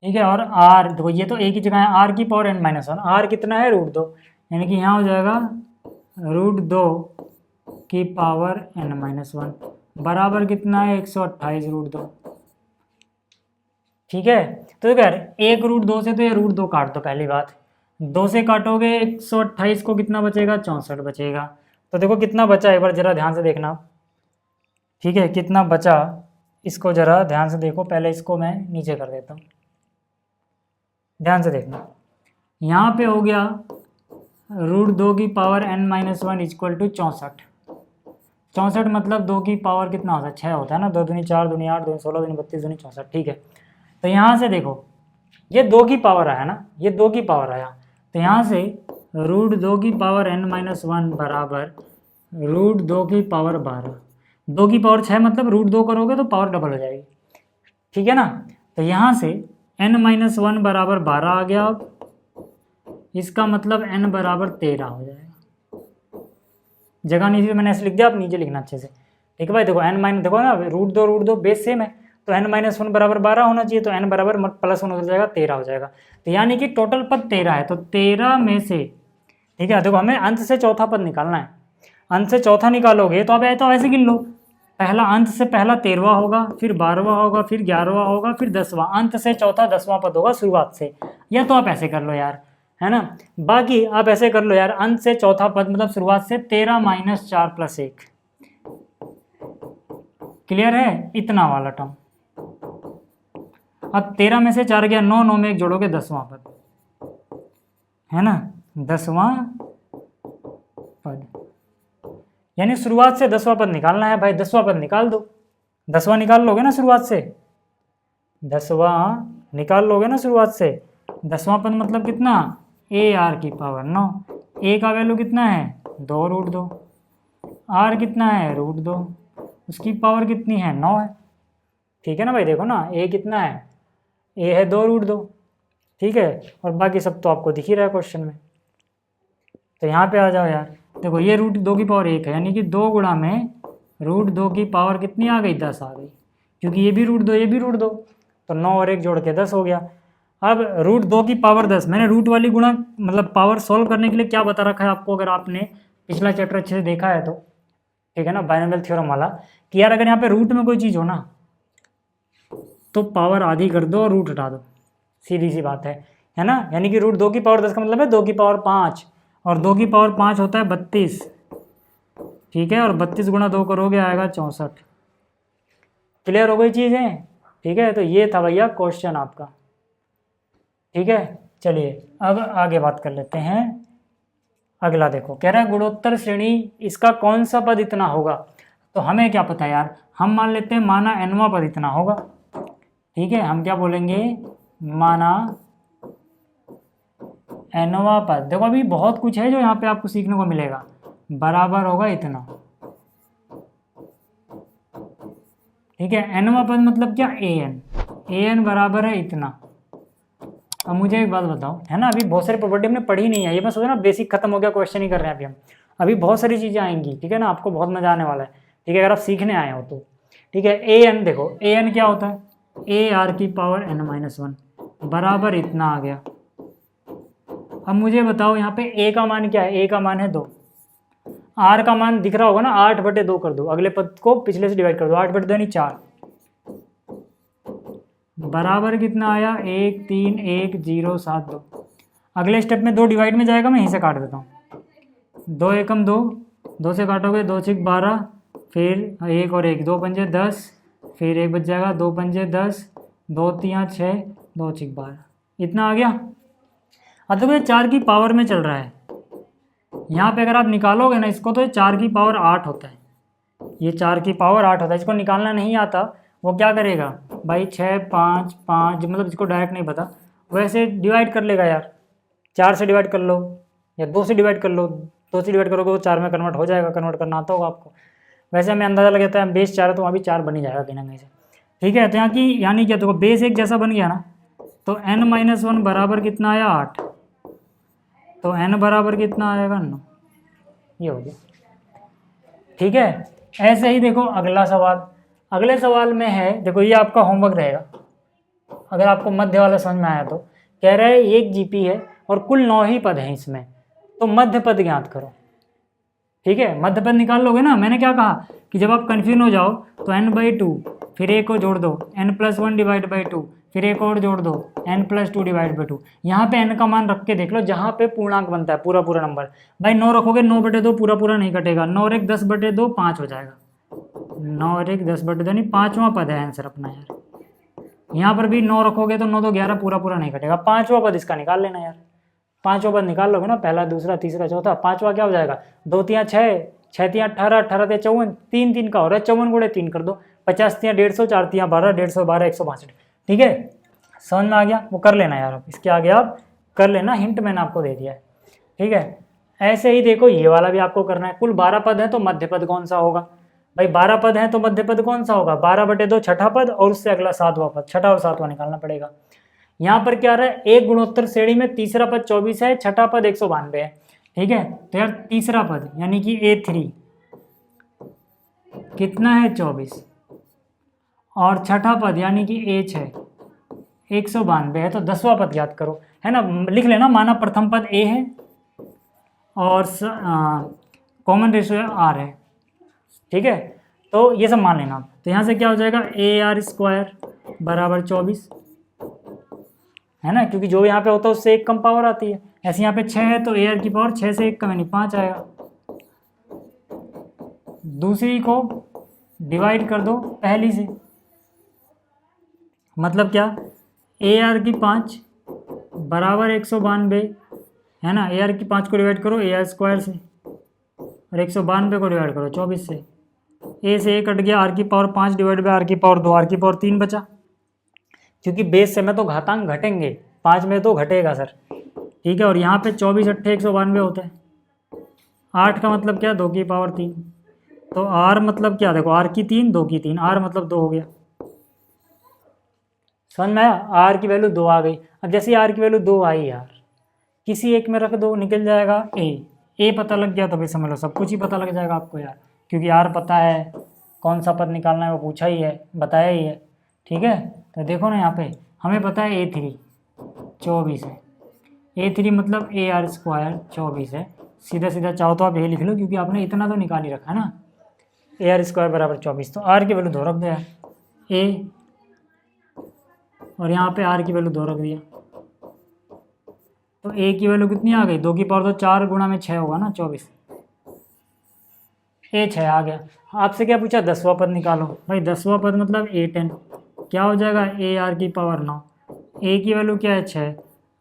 A: ठीक है, और r देखो ये तो a की जगह है, r की पावर n-1, r कितना है √2, यानी कि यहाँ हो जाएगा √2 की पावर n-1 बराबर कितना है 128√2। ठीक है, तो देखो यार 1√2 से तो ये √2 काट दो, पहली बात 2 से काटोगे 128 को कितना बचेगा, 64 बचेगा। तो देखो कितना बचा, एक बार जरा ध्यान से देखना। ठीक है, कितना बचा इसको जरा ध्यान से देखो, पहले इसको मैं नीचे कर देता हूँ, ध्यान से देखना। यहाँ पे हो गया √2 की पावर n-1 इक्वल टू 64। 64 मतलब 2 की पावर कितना होता है, 6 होता है ना, 2 दूनी 4, दूनी 8, दूनी 16, दूनी 32, दूनी 64। ठीक है, तो यहाँ से देखो ये 2 की पावर आया ना, ये 2 की पावर आया, तो यहाँ से √2 की पावर n-1 बराबर √2 की पावर 12, 2 की पावर 6 मतलब √2 करोगे तो पावर डबल हो जाएगी। ठीक है ना, तो यहाँ से n-1 बराबर 12 आ गया। अब इसका मतलब n बराबर 13 हो जाएगा। जगह नीचे मैंने ऐसे लिख दिया, आप नीचे लिखना अच्छे से। ठीक है भाई, देखो n- देखो ना √2 बेस सेम है, तो n-1 बराबर 12 होना चाहिए, तो n बराबर +1 हो जाएगा, 13 हो जाएगा। तो यानी कि टोटल पद 13 है, तो 13 में से, ठीक है देखो हमें अंत से चौथा पद निकालना है। अंत से चौथा निकालोगे तो अब तो ऐसे गिन लो, पहला अंत से पहला 13वां होगा, फिर 12वां होगा, फिर 11वां होगा, फिर 10वां, अंत से चौथा 10वां पद होगा शुरुआत से। या तो आप ऐसे कर लो यार, है ना, बाकी आप ऐसे कर लो यार, अंत से चौथा पद मतलब शुरुआत से 13 - 4 + 1। क्लियर है, इतना वाला टर्म। अब 13 में से 4 गया 9, 9 में 1 जोड़ोगे 10वां पद, है ना, 10वां पद, यानी शुरुआत से 10वां पद निकालना है भाई। 10वां पद निकाल दो, 10वां निकाल लोगे ना शुरुआत से, 10वां निकाल लोगे ना शुरुआत से। 10वां पद मतलब कितना, ar की पावर 9, a का वैल्यू कितना है 2√2, r कितना है √2, उसकी पावर कितनी है 9 है। ठीक है ना भाई, देखो ना a कितना है, a है 2√2। ठीक है, और बाकी सब तो आपको दिख ही रहा है क्वेश्चन में। तो यहाँ पे आ जाओ यार, देखो ये √2 की पावर 1 है, यानी कि 2 गुणा में √2 की पावर कितनी आ गई, 10 आ गई, क्योंकि ये भी √2 ये भी √2, तो 9 और 1 जोड़ के 10 हो गया। अब √2 की पावर 10, मैंने रूट वाली गुणा मतलब पावर सॉल्व करने के लिए क्या बता रखा है आपको, अगर आपने पिछला चैप्टर अच्छे से देखा है तो, ठीक है ना, बाइनोमियल थ्योरम वाला, कि यार अगर यहाँ पे रूट में कोई चीज़ हो ना तो पावर आधी कर दो और रूट हटा दो, सीधी सी बात है ना। यानी कि √2 की पावर 10 का मतलब है 2 की पावर 5, और 2 की पावर 5 होता है 32। ठीक है, और 32 गुणा 2 करोगे आएगा 64। क्लियर हो गई चीज़ें। ठीक है, तो ये था भैया क्वेश्चन आपका। ठीक है, चलिए अब आगे बात कर लेते हैं। अगला देखो, कह रहा है गुणोत्तर श्रेणी इसका कौन सा पद इतना होगा। तो हमें क्या पता यार, हम मान लेते हैं माना nवां पद इतना होगा। ठीक है, हम क्या बोलेंगे, माना nवां पद। देखो अभी बहुत कुछ है जो यहाँ पे आपको सीखने को मिलेगा, बराबर होगा इतना। ठीक है। nवां पद मतलब क्या, an बराबर है इतना। अब मुझे एक बात बताओ, है ना, अभी बहुत सारी प्रॉपर्टी हमने पढ़ी नहीं है, ये मैं सोचा ना बेसिक खत्म हो गया, क्वेश्चन ही कर रहे हैं अभी हम। अभी बहुत सारी चीज़ें आएंगी, ठीक है ना, आपको बहुत मजा आने वाला है, ठीक है, अगर आप सीखने आए हो तो। ठीक है, an देखो, an क्या होता है, AR⁻n-1 बराबर इतना आ गया। अब मुझे बताओ यहाँ पे a का मान क्या है, a का मान है 2, r का मान दिख रहा होगा ना, 8/2 कर दो, अगले पद को पिछले से डिवाइड कर दो, 8/2 यानी 4 बराबर कितना आया, 1 3 1 0 7 2। अगले स्टेप में 2 डिवाइड में जाएगा, मैं यहीं से काट देता हूँ, 2 एकम 2, 2 से काटोगे 2 6 12, फिर 1 और 1 2 पंजे 10, फिर 1 बच जाएगा, 2 पंजे 10, 2 3 6, 2 6 12, इतना आ गया। अब देखो ये 4 की पावर में चल रहा है, यहाँ पे अगर आप निकालोगे ना इसको तो ये 4 की पावर 8 होता है, ये 4 की पावर 8 होता है। इसको निकालना नहीं आता वो क्या करेगा भाई, 6 5 5, मतलब जिसको डायरेक्ट नहीं पता वैसे डिवाइड कर लेगा यार, 4 से डिवाइड कर लो या 2 से डिवाइड कर लो, 2 से डिवाइड करोगे तो 4 में कन्वर्ट हो जाएगा, कन्वर्ट करना आता होगा आपको। वैसे हमें अंदाज़ा लग जाता है बेस 4 है तो वहाँ भी 4 बन ही जाएगा कहीं ना कहीं से। ठीक है, तो यहाँ की यानी क्या, देखो बेस एक जैसा बन गया ना, तो n-1 बराबर कितना आया 8, तो n बराबर कितना आएगा 9, ये हो गया। ठीक है, ऐसे ही देखो अगला सवाल, अगले सवाल में है, देखो ये आपका होमवर्क रहेगा, अगर आपको मध्य वाला समझ में आया तो। कह रहा है एक जीपी है और कुल 9 ही पद हैं इसमें, तो मध्य पद ज्ञात करो। ठीक है, मध्य पद निकाल लोगे ना, मैंने क्या कहा कि जब आप कन्फ्यूज हो जाओ तो n/2, फिर एक को जोड़ दो n+1 डिवाइड बाई 2, फिर एक और जोड़ दो n+2 डिवाइड बाई 2। यहाँ पे n का मान रख के देख लो, जहाँ पे पूर्णांक बनता है पूरा पूरा नंबर, भाई 9 रखोगे 9/2 पूरा पूरा नहीं कटेगा, 9 और 1 10/2 5 हो जाएगा, 9 और 1 10/2 यानी 5वां पद है आंसर अपना यार। यहाँ पर भी 9 रखोगे तो 9 2 11 पूरा पूरा नहीं कटेगा, 5वां पद इसका निकाल लेना यार, 5वां पद निकाल लोगे ना, पहला दूसरा तीसरा चौथा, 5वां क्या हो जाएगा, 2 3 6, 6 3 18, 18 3 54, 3 3 का हो रहा है 54 गुणे 3 कर दो, 50 3 150, 4 3 12, 150 12 162। ठीक है, समझ में आ गया, वो कर लेना यार, इसके आगे आप कर लेना, हिंट मैंने आपको दे दिया है। ठीक है, ऐसे ही देखो ये वाला भी आपको करना है, कुल 12 पद है तो मध्य पद कौन सा होगा भाई, 12 पद है तो मध्य पद कौन सा होगा, 12/2 छठा पद और उससे अगला 7वां पद, छठा और 7वां निकालना पड़ेगा। यहाँ पर क्या रहा है, एक गुणोत्तर श्रेणी में तीसरा पद 24 है, छठा पद 192 है। ठीक है, तो यार तीसरा पद यानी कि A3 कितना है 24, और छठा पद यानी कि A6 192 है, तो 10वां पद याद करो, है ना, लिख लेना, माना प्रथम पद A है और कॉमन रेशियो R है। ठीक है, तो ये सब मान लेना आप, तो यहाँ से क्या हो जाएगा AR² बराबर 24, है ना, क्योंकि जो यहाँ पे होता है उससे 1 कम पावर आती है, ऐसे यहाँ पे 6 है तो AR की पावर 6 से 1 कम यानी 5 आएगा। दूसरी को डिवाइड कर दो पहली से, मतलब क्या, AR की 5 बराबर 192, है ना, AR की 5 को डिवाइड करो AR² से और 192 को डिवाइड करो 24 से, A से A कट गया, R की पावर 5 डिवाइड बाई R की पावर 2, R की पावर 3 बचा, क्योंकि बेस से में तो घातांक घटेंगे, 5 में तो घटेगा सर। ठीक है, और यहाँ पे 24 8 192 होता है, 8 का मतलब क्या, 2 की पावर 3, तो R मतलब क्या, देखो R की 3 2 की 3, R मतलब 2 हो गया, समझ में आया, R की वैल्यू 2 आ गई। अब जैसे R की वैल्यू 2 आई यार, किसी एक में रख दो, निकल जाएगा A पता लग गया तो भाई समझ लो सब कुछ ही पता लग जाएगा आपको यार, क्योंकि R पता है, कौन सा पद निकालना है वो पूछा ही है, बताया ही है। ठीक है, तो देखो ना यहाँ पे हमें पता है A3 24 है, A3 मतलब AR² 24 है, सीधा सीधा चाहो तो आप ये लिख लो, क्योंकि आपने इतना तो निकाल ही रखा है ना, AR² बराबर 24, तो R की वैल्यू 2 रख दिया A, और यहाँ पे R की वैल्यू 2 रख दिया, तो A की वैल्यू कितनी आ गई, 2 की पावर तो 4 गुणा में 6 होगा ना 24, A6 आ गया। आपसे क्या पूछा, 10वां पद निकालो, भाई 10वां पद मतलब A10, क्या हो जाएगा AR की पावर 9, A की वैल्यू क्या है 6,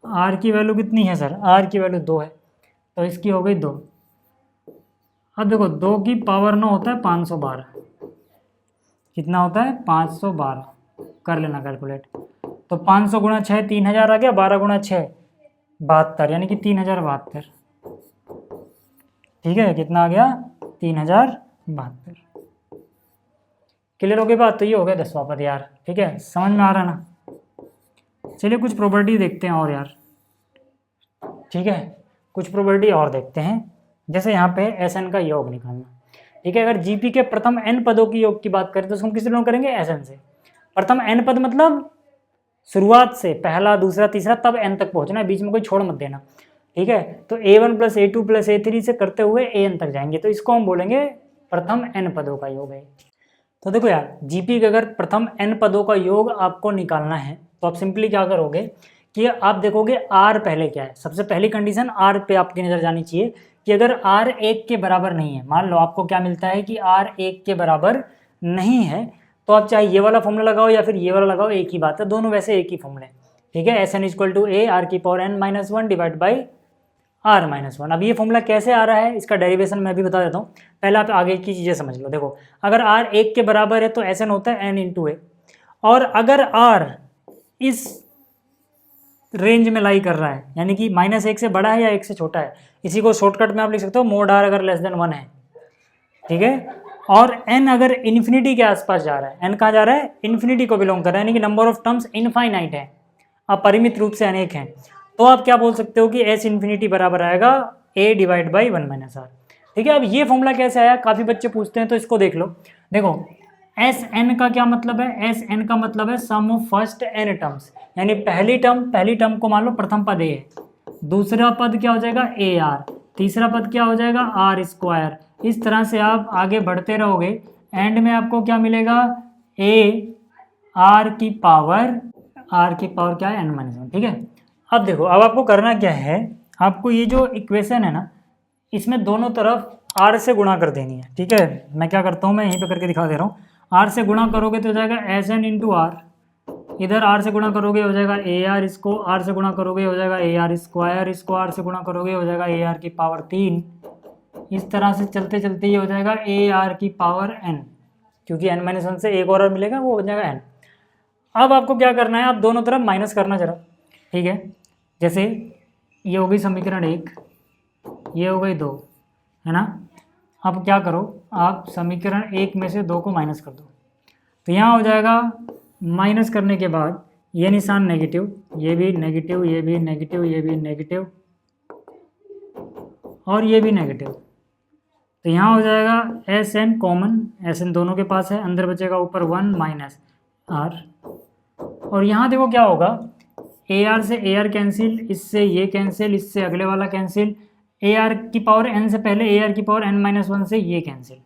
A: R की वैल्यू कितनी है सर, R की वैल्यू 2 है, तो इसकी हो गई 2। अब देखो 2 की पावर 9 होता है 512, कितना होता है 512, कर लेना कैलकुलेट, तो 500 गुणा 6 3000 आ गया, 12 गुणा 6 72, यानी कि 3072। ठीक है, कितना आ गया 3072। क्लियर हो गई बात। तो ये हो गया 10वां पद यार, ठीक है, समझ में आ रहा ना। चलिए कुछ प्रॉपर्टी देखते हैं और यार, ठीक है, कुछ प्रॉपर्टी और देखते हैं। जैसे यहाँ पे Sn का योग निकालना, ठीक है। अगर जीपी के प्रथम n पदों की योग की बात करें तो उसको हम किससे डिनोट करेंगे, Sn से। प्रथम n पद मतलब शुरुआत से पहला, दूसरा, तीसरा, तब n तक पहुंचना है, बीच में कोई छोड़ मत देना, ठीक है। तो a1 + a2 + a3 से करते हुए an तक जाएंगे, तो इसको हम बोलेंगे प्रथम n पदों का योग है। तो देखो यार, जीपी के अगर प्रथम n पदों का योग आपको निकालना है तो आप सिंपली क्या करोगे कि आप देखोगे r पहले क्या है। सबसे पहली कंडीशन r पे आपकी नज़र जानी चाहिए कि अगर r 1 के बराबर नहीं है, मान लो आपको क्या मिलता है कि r 1 के बराबर नहीं है, तो आप चाहे ये वाला फॉर्मूला लगाओ या फिर ये वाला लगाओ, एक ही बात है, दोनों वैसे एक ही फॉर्मूले, ठीक है। Sn = a r⁻n - 1 divide by r-1। अब ये फॉर्मूला कैसे आ रहा है, इसका डेरिवेशन मैं भी बता देता हूँ, पहले आप आगे की चीज़ें समझ लो। देखो, अगर r 1 के बराबर है तो Sn होता है n × a, और अगर r इस रेंज में लाई कर रहा है, यानी कि -1 से बड़ा है या 1 से छोटा है, इसी को शॉर्टकट में आप लिख सकते हो mod r अगर <1 है, ठीक है। और n अगर इन्फिनिटी के आसपास जा रहा है, n कहाँ जा रहा है, इन्फिनिटी को बिलोंग कर रहा है, यानी कि नंबर ऑफ टर्म्स इनफाइनाइट है, अपरिमित रूप से अनेक हैं, तो आप क्या बोल सकते हो कि S∞ बराबर आएगा a डिवाइड बाई 1 - r, ठीक है। अब ये फॉर्मूला कैसे आया, काफ़ी बच्चे पूछते हैं, तो इसको देख लो। देखो, Sn का क्या मतलब है, Sn का मतलब है सम ऑफ फर्स्ट n टर्म्स, यानी पहली टर्म को मान लो प्रथम पद a है, दूसरा पद क्या हो जाएगा ar, तीसरा पद क्या हो जाएगा r²। इस तरह से आप आगे बढ़ते रहोगे, एंड में आपको क्या मिलेगा, r की पावर क्या है, n-1, ठीक है। अब देखो, अब आपको करना क्या है, आपको ये जो इक्वेशन है ना, इसमें दोनों तरफ r से गुणा कर देनी है, ठीक है। मैं क्या करता हूँ, मैं यहीं पे करके दिखा दे रहा हूँ। r से गुणा करोगे तो हो जाएगा Sn × r, इधर r से गुणा करोगे हो जाएगा ar, इसको r से गुणा करोगे हो जाएगा ar², इसको r से गुणा करोगे हो जाएगा ar की पावर 3। इस तरह से चलते चलते ये हो जाएगा ar की पावर n, क्योंकि n-1 से एक और मिलेगा, वो हो जाएगा n। अब आपको क्या करना है, आप दोनों तरफ माइनस करना जरा, ठीक है। जैसे ये हो गई समीकरण 1, ये हो गई 2, है ना। अब क्या करो, आप समीकरण 1 में से 2 को माइनस कर दो, तो यहाँ हो जाएगा, माइनस करने के बाद ये निशान नेगेटिव, ये भी नेगेटिव, ये भी नेगेटिव, ये भी नेगेटिव, और ये भी नेगेटिव, तो यहाँ हो जाएगा Sn कॉमन, Sn दोनों के पास है, अंदर बचेगा ऊपर 1 - r, और यहाँ देखो क्या होगा, ar से ar कैंसिल, इससे ये कैंसिल, इससे अगले वाला कैंसिल, ar की पावर n से पहले ar की पावर n-1 से ये कैंसिल,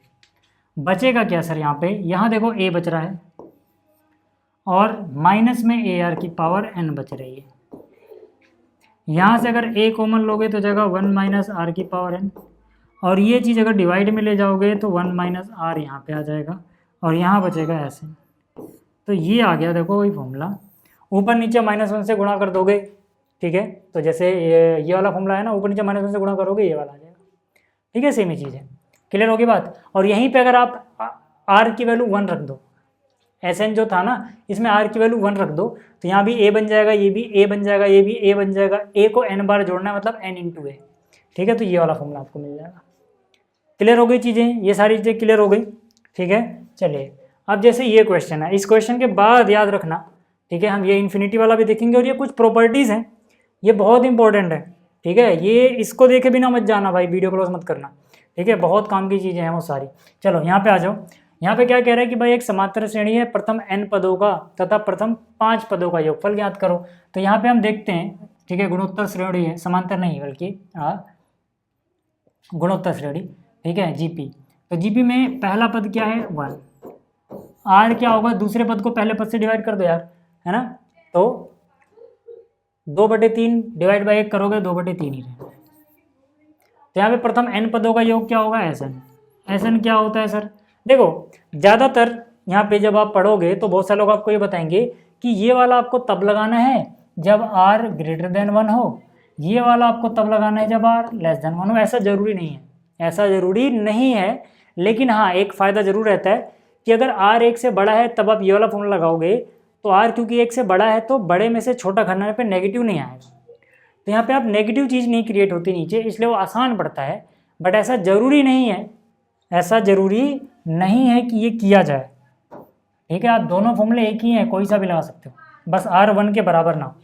A: बचेगा क्या सर यहाँ पे, यहाँ देखो a बच रहा है, और माइनस में ar की पावर n बच रही है। यहाँ से अगर a कॉमन लोगे तो जगह 1 - r की पावर n, और ये चीज़ अगर डिवाइड में ले जाओगे तो 1 - r यहाँ पे आ जाएगा, और यहाँ बचेगा Sn। तो ये आ गया, देखो वही फॉर्मूला, ऊपर नीचे -1 से गुणा कर दोगे, ठीक है। तो जैसे ये वाला फॉर्मूला है ना, ऊपर नीचे -1 से गुणा करोगे ये वाला आ जाएगा, ठीक है, सेम ही चीज़ है। क्लियर होगी बात। और यहीं पे अगर आप r की वैल्यू 1 रख दो, Sn जो था ना, इसमें r की वैल्यू 1 रख दो, तो यहाँ भी a बन जाएगा, ये भी a बन जाएगा, ये भी a बन जाएगा, a को n बार जोड़ना है, मतलब n × a, ठीक है। तो ये वाला फॉर्मूला आपको मिल जाएगा। क्लियर हो गई चीज़ें, ये सारी चीज़ें क्लियर हो गई, ठीक है। चलिए, अब जैसे ये क्वेश्चन है, इस क्वेश्चन के बाद याद रखना, ठीक है, हम ये इन्फिनिटी वाला भी देखेंगे, और ये कुछ प्रॉपर्टीज़ हैं, ये बहुत इंपॉर्टेंट है, ठीक है। ये इसको देखे बिना मत जाना भाई, वीडियो क्लोज मत करना, ठीक है, बहुत काम की चीज़ें हैं वो सारी। चलो यहाँ पे आ जाओ, यहाँ पे क्या कह रहा है कि भाई एक समांतर श्रेणी है, प्रथम n पदों का तथा प्रथम 5 पदों का योगफल ज्ञात करो। तो यहाँ पे हम देखते हैं, ठीक है, गुणोत्तर श्रेणी है, समांतर नहीं बल्कि गुणोत्तर श्रेणी, ठीक है, जीपी। तो जीपी में पहला पद क्या है 1, r क्या होगा, दूसरे पद को पहले पद से डिवाइड कर दो यार, है ना। तो 2/3 डिवाइड बाई 1 करोगे 2/3 ही रहेगा। तो यहाँ पे प्रथम n पदों का योग क्या होगा, Sn क्या होता है सर। देखो, ज़्यादातर यहाँ पे जब आप पढ़ोगे तो बहुत सारे लोग आपको ये बताएंगे कि ये वाला आपको तब लगाना है जब r > 1 हो, ये वाला आपको तब लगाना है जब r < 1 हो। ऐसा ज़रूरी नहीं है, ऐसा ज़रूरी नहीं है, लेकिन हाँ एक फ़ायदा ज़रूर रहता है कि अगर r 1 से बड़ा है तब आप ये वाला फॉर्मूला लगाओगे, तो r क्योंकि 1 से बड़ा है तो बड़े में से छोटा करने पे नेगेटिव नहीं आएगा, तो यहाँ पे आप नेगेटिव चीज़ नहीं क्रिएट होती नीचे, इसलिए वो आसान पड़ता है। बट ऐसा ज़रूरी नहीं है, ऐसा ज़रूरी नहीं है कि ये किया जाए, ठीक है, आप दोनों फॉर्मूले एक ही हैं, कोई सा भी लगा सकते हो, बस R1 के बराबर ना हो।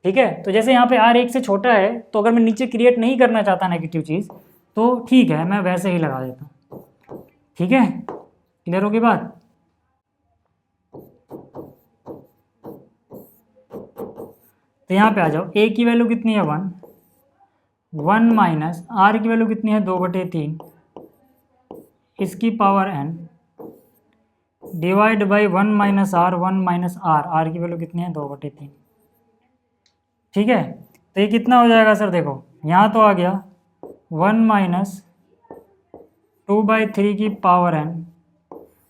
A: ठीक है, तो जैसे यहाँ पे R 1 से छोटा है, तो अगर मैं नीचे क्रिएट नहीं करना चाहता नेगेटिव चीज़, तो ठीक है मैं वैसे ही लगा देता हूँ। ठीक है, क्लियर होगी बात। तो यहाँ पे आ जाओ, A की वैल्यू कितनी है 1, 1 माइनस R की वैल्यू कितनी है 2/3, इसकी power n divide by 1 minus r, 1 minus r, r की वैल्यू कितनी है 2/3। ठीक है, तो ये कितना हो जाएगा सर, देखो यहाँ तो आ गया 1 माइनस 2/3 की पावर n,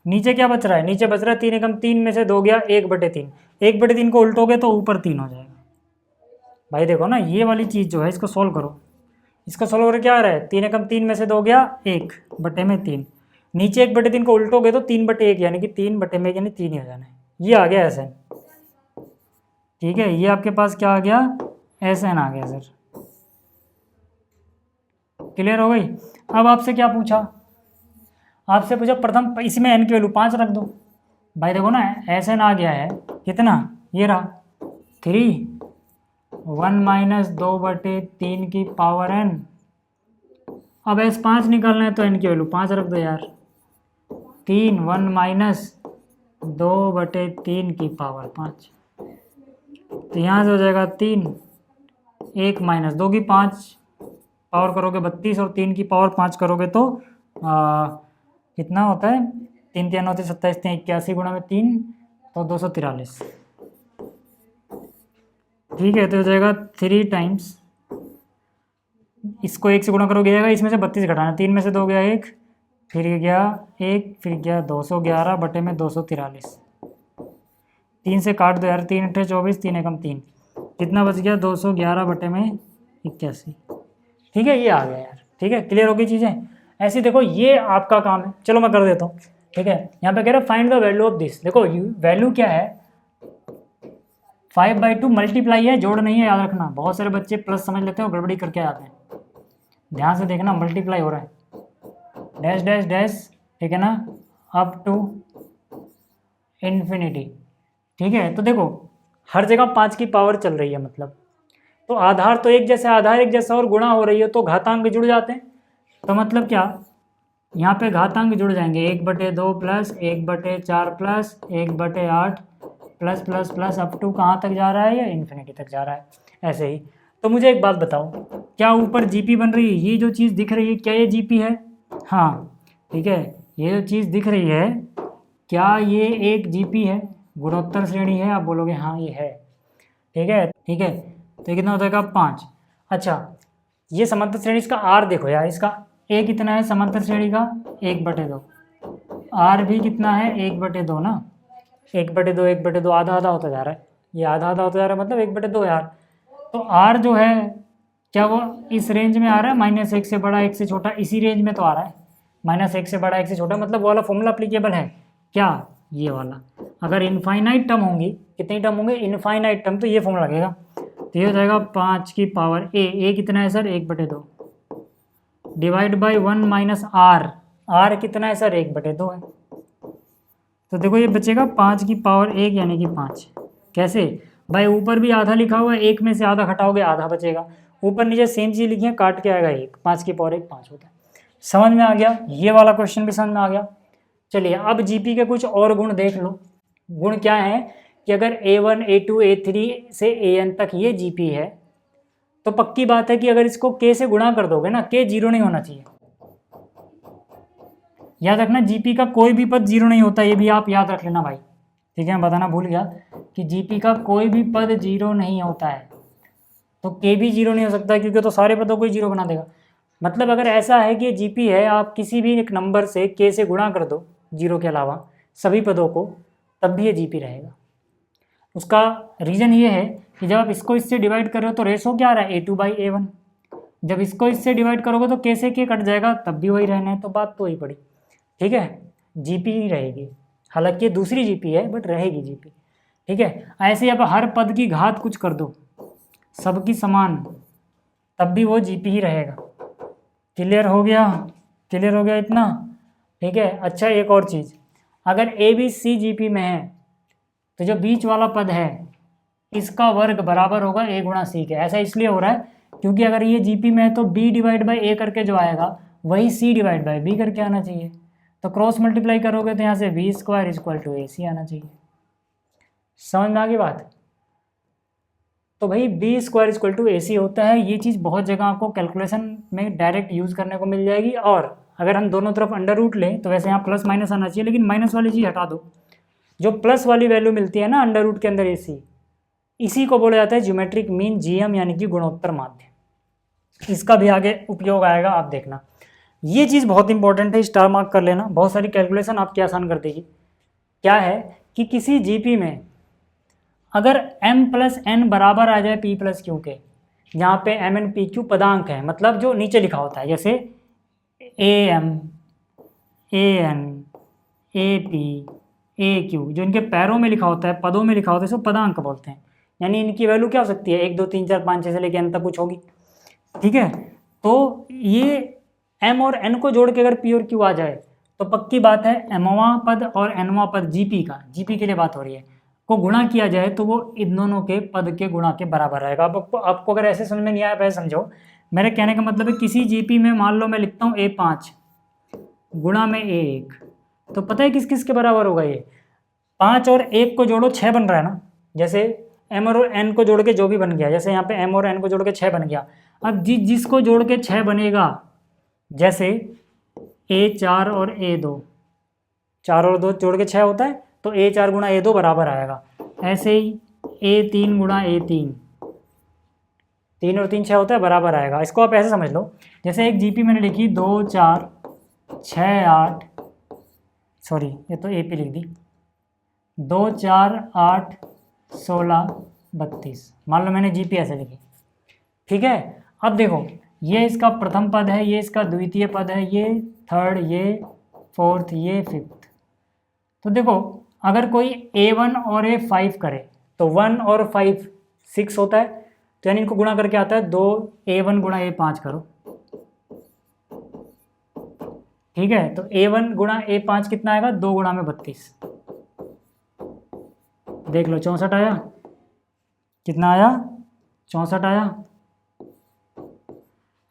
A: नीचे क्या बच रहा है, नीचे बच रहा है 3 एकम 3 में से 2 गया 1/3, 1/3 को उल्टोगे तो ऊपर 3 हो जाएगा। भाई देखो ना, ये वाली चीज़ जो है इसको सोल्व करो, इसको सोल्व करके क्या आ रहा है, 3 एकम 3 में से 2 गया 1/3, नीचे 1/3 को उल्टोगे तो 3/1 यानी कि 3/1 यानी 3 ही हो जाना है, ये आ गया SN। ठीक है, ये आपके पास क्या आ गया, SN आ गया सर। क्लियर हो गई। अब आपसे क्या पूछा, आपसे पूछा प्रथम इसमें n की वैल्यू 5 रख दो। भाई देखो ना, SN आ गया है कितना, ये रहा 3, 1 माइनस 2/3 की पावर n। अब S5 निकालना है तो n की वैल्यू 5 रख दो यार, 3, 1 माइनस 2/3 की पावर 5, तो यहाँ से हो जाएगा 3, 1 माइनस 2 की 5 पावर करोगे 32 और 3 की पावर 5 करोगे तो कितना होता है, 3 3 होते 27, 81 गुणा में 3 तो 243। ठीक है, तो हो जाएगा 3 टाइम्स, इसको 1 से गुणा करोगे जाएगा, इसमें से 32 घटाना, 3 में से 2 गया 1, फिर गया 1, फिर गया 211 बटे में 243, 3 से काट दो यार, 3 × 24, 3 एकम 3, कितना बच गया 211 बटे में 81। ठीक है, ये आ गया यार। ठीक है, क्लियर हो गई चीज़ें। ऐसे देखो ये आपका काम है, चलो मैं कर देता हूँ। ठीक है, यहाँ पे कह रहा है find the value of this. देखो वैल्यू क्या है, 5/2 मल्टीप्लाई है, जोड़ नहीं है, याद रखना। बहुत सारे बच्चे प्लस समझ लेते हो, गड़बड़ी करके आते हैं, ध्यान से देखना, मल्टीप्लाई हो रहा है, डैश डैश डैश, ठीक है ना, अप टू इन्फिनिटी। ठीक है, तो देखो हर जगह 5 की पावर चल रही है, मतलब तो आधार तो एक जैसा, आधार एक जैसा और गुणा हो रही है तो घातांक जुड़ जाते हैं। तो मतलब क्या, यहाँ पे घातांक जुड़ जाएंगे, 1/2 plus 1/4 plus 1/8 plus plus plus up to कहाँ तक जा रहा है, ये इन्फिनिटी तक जा रहा है, ऐसे ही। तो मुझे एक बात बताओ, क्या ऊपर जीपी बन रही है, ये जो चीज़ दिख रही है क्या ये जीपी है? हाँ, ठीक है, ये जो चीज़ दिख रही है क्या ये एक जीपी है, गुणोत्तर श्रेणी है? आप बोलोगे हाँ ये है। ठीक है, ठीक है, तो कितना हो जाएगा 5। अच्छा, ये समांतर श्रेणी, इसका आर देखो यार, इसका ए कितना है समांतर श्रेणी का, 1/2, आर भी कितना है 1/2 ना, 1/2 1/2 आधा आधा होता जा रहा है, ये आधा आधा होता जा रहा है, मतलब 1/2 यार। तो आर जो है क्या वो इस रेंज में आ रहा है, -1 से बड़ा 1 से छोटा, इसी रेंज में तो आ रहा है, -1 से बड़ा 1 से छोटा, मतलब वो वाला फॉर्मूला अप्लीकेबल है क्या, ये वाला। अगर इनफाइनाइट टर्म होंगी, कितनी टर्म होंगे, इनफाइनाइट टर्म, तो ये फॉर्मूला लगेगा। तो ये हो जाएगा 5 की पावर ए कितना है sir 1/2 divide by 1 minus r, r कितना है सर 1/2 है। तो देखो ये बचेगा 5 की पावर 1 यानी कि 5। कैसे भाई, ऊपर भी आधा लिखा हुआ है, 1 में से आधा घटाओगे आधा बचेगा, ऊपर नीचे सेम चीज़ लिखी है, काट के आएगा 1, 5 की पावर 1 5 होता है। समझ में आ गया, ये वाला क्वेश्चन भी समझ में आ गया। चलिए अब जीपी के कुछ और गुण देख लो। गुण क्या है कि अगर A1 A2 A3 से AN तक ये जीपी है तो पक्की बात है कि अगर इसको K से गुणा कर दोगे ना, K 0 नहीं होना चाहिए। याद रखना, जीपी का कोई भी पद 0 नहीं होता, ये भी आप याद रख लेना भाई। ठीक है, मैं बताना भूल गया कि जीपी का कोई भी पद 0 नहीं होता है, तो K भी 0 नहीं हो सकता क्योंकि तो सारे पदों को ही 0 बना देगा। मतलब अगर ऐसा है कि जीपी है, आप किसी भी एक नंबर से K से गुणा कर दो 0 के अलावा सभी पदों को, तब भी ये जीपी रहेगा। उसका रीज़न ये है कि जब आप इसको इससे डिवाइड कर रहे हो तो रेशो क्या आ रहा है A2/A1, जब इसको इससे डिवाइड करोगे तो K से K कट जाएगा, तब भी वही रहना है, तो बात तो वही पड़ी। ठीक है, जीपी ही रहेगी, हालांकि ये दूसरी जीपी है बट रहेगी जीपी। ठीक है, ऐसे ही आप हर पद की घात कुछ कर दो सबकी समान, तब भी वो जीपी ही रहेगा। क्लियर हो गया, क्लियर हो गया इतना? ठीक है, अच्छा एक और चीज़, अगर ए बी सी जीपी में है तो जो बीच वाला पद है इसका वर्ग बराबर होगा ए गुणा सी के। ऐसा इसलिए हो रहा है क्योंकि अगर ये जीपी में है तो बी डिवाइड बाई ए करके जो आएगा वही सी डिवाइड बाई बी करके आना चाहिए। तो क्रॉस मल्टीप्लाई करोगे तो यहाँ से बी स्क्वायर इक्वल टू ए सी आना चाहिए। समझ में आ गई बात? तो भाई बी स्क्वायर इक्वल टू ए सी होता है। ये चीज़ बहुत जगह आपको कैलकुलेशन में डायरेक्ट यूज़ करने को मिल जाएगी। और अगर हम दोनों तरफ अंडर रूट लें तो वैसे यहाँ प्लस माइनस आना चाहिए, लेकिन माइनस वाली चीज़ हटा दो। जो प्लस वाली वैल्यू मिलती है ना अंडर रूट के अंदर ए सी, इसी को बोला जाता है ज्योमेट्रिक मीन, जीएम, यानी कि गुणोत्तर माध्य। इसका भी आगे उपयोग आएगा, आप देखना। ये चीज़ बहुत इंपॉर्टेंट है, स्टार मार्क कर लेना, बहुत सारी कैलकुलेशन आपकी आसान कर देगी। क्या है कि किसी जीपी में अगर m प्लस n बराबर आ जाए p प्लस क्यू के, यहाँ पे m एन पी क्यू पदांक है, मतलब जो नीचे लिखा होता है, जैसे a m, a n, a p, a q, जो इनके पैरों में लिखा होता है, पदों में लिखा होता है, इसको पदांक बोलते हैं। यानी इनकी वैल्यू क्या हो सकती है, 1 2 3 4 5 6 से लेकर n तक कुछ होगी। ठीक है, तो ये m और n को जोड़ के अगर p और q आ जाए तो पक्की बात है mवां पद और nवां पद जीपी का, जीपी के लिए बात हो रही है, को गुणा किया जाए तो वो इन दोनों के पद के गुणा के बराबर रहेगा। आपको अगर ऐसे समझ में नहीं आया वैसे समझो। मेरे कहने का मतलब है किसी जीपी में मान लो मैं लिखता हूँ a5 गुणा में a1, तो पता है किस किस के बराबर होगा ये? 5 और 1 को जोड़ो 6 बन रहा है ना, जैसे m और n को जोड़ के जो भी बन गया, जैसे यहाँ पे m और n को जोड़ के 6 बन गया। अब जिसको जोड़ के 6 बनेगा, जैसे a4 और a2, 4 और 2 जोड़ के 6 होता है, तो a4 गुणा a2 बराबर आएगा। ऐसे ही a3 गुणा a3, 3 और 3 6 होता है, बराबर आएगा। इसको आप ऐसे समझ लो, जैसे एक जीपी मैंने लिखी 2 4 6 8, सॉरी ये तो एपी लिख दी, 2 4 8 16 32, मान लो मैंने जीपी ऐसे लिखी। ठीक है, अब देखो ये इसका प्रथम पद है, ये इसका द्वितीय पद है, ये थर्ड, ये फोर्थ, ये फिफ्थ। तो देखो अगर कोई a1 और a5 करे तो 1 और 5 6 होता है, तो यानी इनको गुणा करके आता है 2 a1 गुणा a5 करो। ठीक है, तो a1 गुणा a5 कितना आएगा, 2 गुणा में 32, देख लो 64 आया। कितना आया? 64 आया।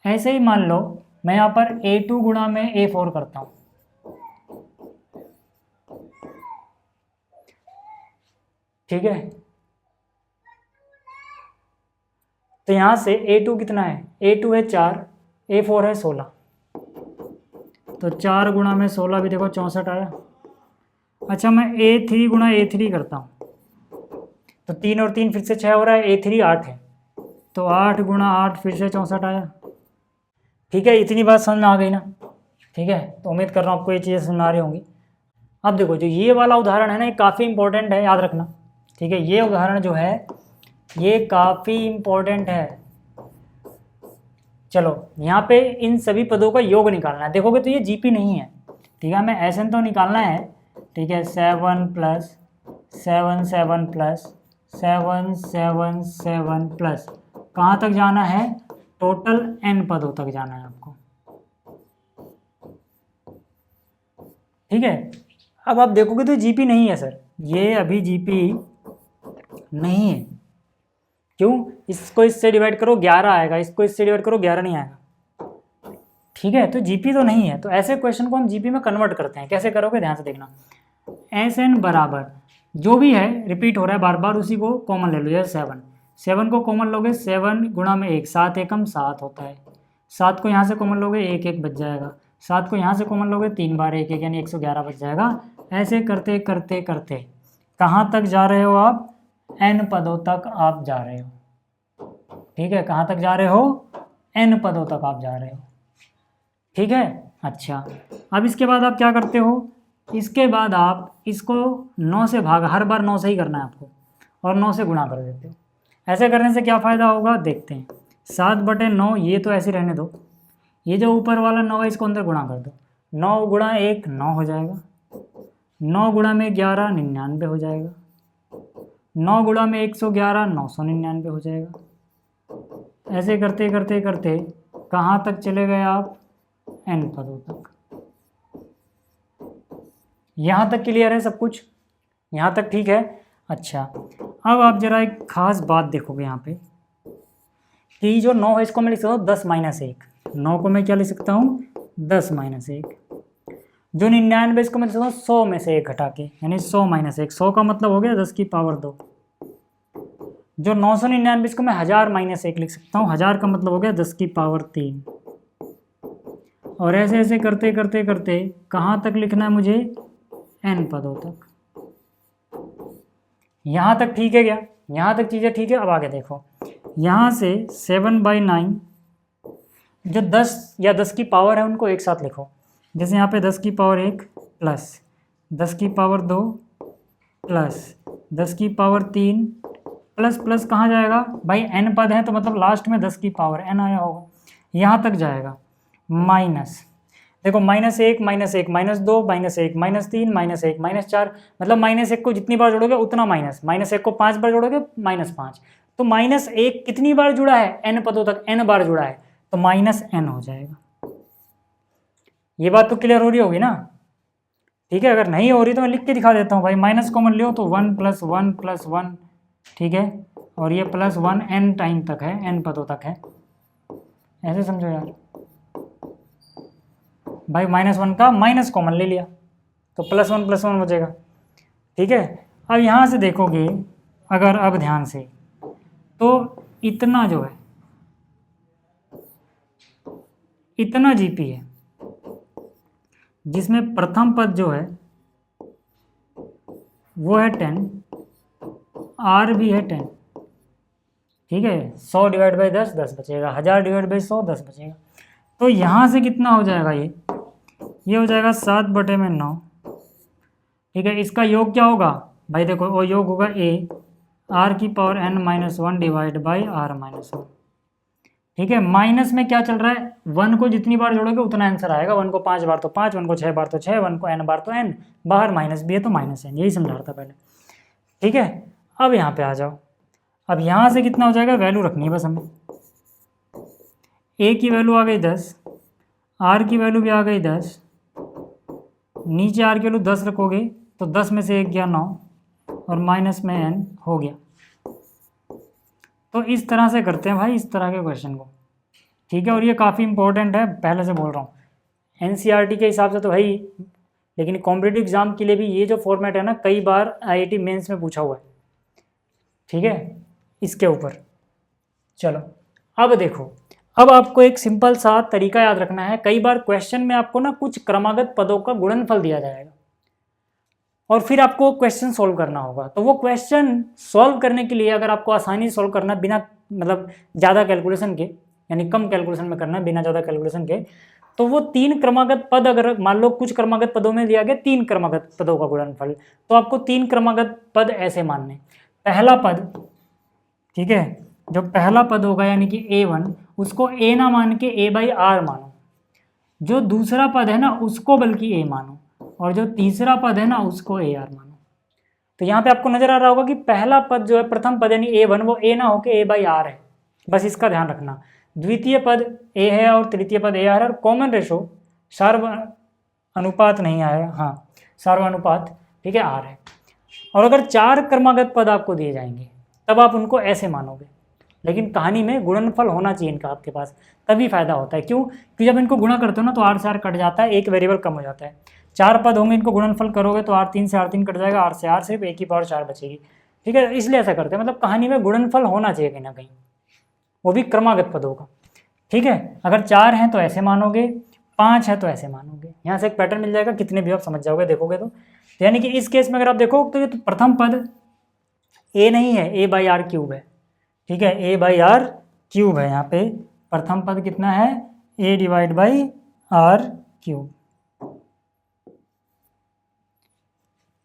A: ऐसे ही मान लो मैं यहाँ पर a2 गुणा में a4 करता हूँ। ठीक है, तो यहाँ से a2 कितना है, a2 है 4, a4 है 16, तो 4 गुणा में 16 भी देखो 64 आया। अच्छा मैं a3 गुणा a3 करता हूँ, तो 3 और 3 फिर से 6 हो रहा है, a3 8 है, तो 8 गुणा 8 फिर से 64 आया। ठीक है, इतनी बात समझ में आ गई ना? ठीक है, तो उम्मीद कर रहा हूँ आपको ये चीज़ें समझ आ रही होंगी। अब देखो जो ये वाला उदाहरण है ना, ये काफ़ी इंपॉर्टेंट है, याद रखना। ठीक है, ये उदाहरण जो है ये काफ़ी इंपॉर्टेंट है। चलो यहाँ पे इन सभी पदों का योग निकालना है। देखोगे तो ये जीपी नहीं है। ठीक है, हमें एसएन तो निकालना है। ठीक है, 7 प्लस 7 7 प्लस 7 7 7 प्लस कहाँ तक जाना है, टोटल n पदों तक जाना है आपको। ठीक है, अब आप देखोगे तो जीपी नहीं है सर, ये अभी जीपी नहीं है। क्यों? इसको इससे डिवाइड करो 11 आएगा, इसको इससे डिवाइड करो 11 नहीं आएगा। ठीक है, तो जीपी तो नहीं है। तो ऐसे क्वेश्चन को हम जीपी में कन्वर्ट करते हैं। कैसे करोगे ध्यान से देखना। एस एन बराबर जो भी है रिपीट हो रहा है बार बार, उसी को कॉमन ले लो। जैसे 7 को कॉमन लोगे, 7 गुणा में 1, 7 एकम 7 होता है। 7 को यहाँ से कॉमन लोगे 1 1 बच जाएगा। 7 को यहाँ से कॉमन लोगे 3 बार 1 1 यानी 111 बच जाएगा। ऐसे करते करते करते कहाँ तक जा रहे हो आप, n पदों तक आप जा रहे हो। ठीक है, कहाँ तक जा रहे हो, n पदों तक आप जा रहे हो। ठीक है, अच्छा अब इसके बाद आप क्या करते हो, इसके बाद आप इसको 9 से भाग, हर बार 9 से ही करना है आपको, और 9 से गुणा कर देते हो। ऐसे करने से क्या फ़ायदा होगा देखते हैं। 7/9 ये तो ऐसे रहने दो, ये जो ऊपर वाला 9 है इसको अंदर गुणा कर दो। 9 गुणा 1 9 हो जाएगा, 9 गुणा में 11 99 हो जाएगा, 9 गुणा में 111 999 हो जाएगा। ऐसे करते करते करते कहाँ तक चले गए आप, n पदों तक। यहाँ तक क्लियर है सब कुछ? यहाँ तक ठीक है? अच्छा, अब आप जरा एक खास बात देखोगे यहाँ पे कि जो 9 है इसको मैं लिख सकता हूँ 10 - 1। 9 को मैं क्या लिख सकता हूँ? 10 - 1। जो 99 इसको मैं लिख सकता हूँ 100 में से 1 घटा के, यानी 100 - 1। 100 का मतलब हो गया 10 की पावर 2। जो 999 इसको मैं 1000 - 1 लिख सकता हूँ। 1000 का मतलब हो गया 10 की पावर 3। और ऐसे ऐसे करते करते करते कहाँ तक लिखना है मुझे? n पदों तक। यहाँ तक ठीक है क्या? यहाँ तक चीज़ें ठीक है? अब आगे देखो, यहाँ से 7/9 जो 10 या 10 की पावर है उनको एक साथ लिखो। जैसे यहाँ पे 10 की पावर 1 प्लस 10 की पावर 2 प्लस 10 की पावर 3 प्लस प्लस कहाँ जाएगा भाई? n पद है तो मतलब लास्ट में 10 की पावर n आया होगा, यहाँ तक जाएगा। माइनस देखो, -1 -1 -2 -1 -3 -1 -4, मतलब -1 को जितनी बार जोड़ोगे उतना माइनस। -1 को 5 बार जोड़ोगे -5, तो -1 कितनी बार जुड़ा है? n पदों तक n बार जुड़ा है, तो -n हो जाएगा। ये बात तो क्लियर हो रही होगी ना? ठीक है, अगर नहीं हो रही तो मैं लिख के दिखा देता हूँ भाई। माइनस कॉमन लियो तो 1 + 1 + 1, ठीक है, और ये +1 n टाइम तक है, n पदों तक है। ऐसे समझो यार भाई, -1 का माइनस कॉमन ले लिया तो +1 + 1 बचेगा। ठीक है, अब यहाँ से देखोगे अगर, अब ध्यान से, तो इतना जो है, इतना जीपी है जिसमें प्रथम पद जो है वो है 10, आर भी है 10। ठीक है, 100 / 10 10 बचेगा, 1000 / 100 10 बचेगा। तो यहाँ से कितना हो जाएगा? ये हो जाएगा 7/9। ठीक है, इसका योग क्या होगा भाई? देखो वो योग होगा a r की पावर n - 1 / r - 1। ठीक है, माइनस में क्या चल रहा है? 1 को जितनी बार जोड़ोगे उतना आंसर आएगा। 1 को 5 बार तो 5, 1 को 6 बार तो 6, 1 को n बार तो n, बाहर माइनस भी है तो -n, यही समझा रहा था पहले। ठीक है, अब यहाँ पे आ जाओ। अब यहाँ से कितना हो जाएगा? वैल्यू रखनी है बस हमें। a की वैल्यू आ गई 10, r की वैल्यू भी आ गई 10, नीचे r की वैल्यू 10 रखोगे तो 10 में से 1 गया 9, और माइनस में n हो गया। तो इस तरह से करते हैं भाई इस तरह के क्वेश्चन को। ठीक है, और ये काफ़ी इंपॉर्टेंट है, पहले से बोल रहा हूँ। एनसीईआरटी के हिसाब से तो है ही, लेकिन कॉम्पिटिटिव एग्जाम के लिए भी ये जो फॉर्मेट है ना, कई बार आईआईटी मेंस में पूछा हुआ है। ठीक है, इसके ऊपर चलो अब देखो, अब आपको एक सिंपल सा तरीका याद रखना है। कई बार क्वेश्चन में आपको ना कुछ क्रमागत पदों का गुणनफल दिया जाएगा और फिर आपको क्वेश्चन सॉल्व करना होगा। तो वो क्वेश्चन सॉल्व करने के लिए, अगर आपको आसानी से सॉल्व करना बिना मतलब ज़्यादा कैलकुलेशन के, यानी कम कैलकुलेशन में करना है बिना ज़्यादा कैलकुलेशन के, तो वो 3 क्रमागत पद, अगर मान लो कुछ क्रमागत पदों में दिया गया 3 क्रमागत पदों का गुणनफल, तो आपको 3 क्रमागत पद ऐसे मानने। पहला पद, ठीक है, जो पहला पद होगा यानी कि a1, उसको a ना मान के a/r मानो। जो दूसरा पद है ना उसको बल्कि a मानो, और जो तीसरा पद है ना उसको ar मानो। तो यहाँ पे आपको नजर आ रहा होगा कि पहला पद जो है, प्रथम पद यानी a1, वो a ना होके a/r है, बस इसका ध्यान रखना। द्वितीय पद a है और तृतीय पद ar है, और कॉमन रेशो सार्व अनुपात नहीं आया, हाँ सार्वानुपात, ठीक है, r है। और अगर 4 क्रमागत पद आपको दिए जाएंगे तब आप उनको ऐसे मानोगे, लेकिन कहानी में गुणनफल होना चाहिए इनका आपके पास, तभी फायदा होता है। क्यों? क्योंकि जब इनको गुणा करते हो ना तो r से r कट जाता है, एक वेरिएबल कम हो जाता है। 4 पद होंगे, इनको गुणनफल करोगे तो r3 से r3 कट जाएगा, r से r सिर्फ 1 की पावर 4 बचेगी। ठीक है, इसलिए ऐसा करते हैं, मतलब कहानी में गुणनफल होना चाहिए कहीं ना कहीं, वो भी क्रमागत पदों का। ठीक है, अगर 4 हैं तो ऐसे मानोगे, 5 है तो ऐसे मानोगे। यहाँ से एक पैटर्न मिल जाएगा, कितने भी आप समझ जाओगे देखोगे तो। यानी कि इस केस में अगर आप देखो तो ये तो प्रथम पद a नहीं है, a/r³ है। ठीक है, a/r³ है, यहाँ पे प्रथम पद कितना है? a/r³।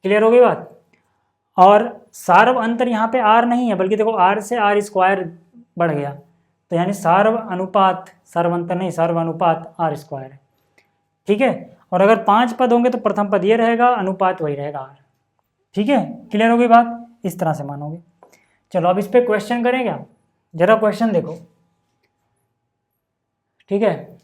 A: क्लियर हो गई बात? और सार्व अंतर यहाँ पे r नहीं है, बल्कि देखो r से r² बढ़ गया, तो यानी सार्व अनुपात, सार्व अंतर नहीं, सार्व अनुपात r² है। ठीक है, और अगर 5 पद होंगे तो प्रथम पद ये रहेगा, अनुपात वही रहेगा r। ठीक है, क्लियर हो गई बात? इस तरह से मानोगे। चलो अब इस पे क्वेश्चन करें क्या? जरा क्वेश्चन देखो। ठीक है,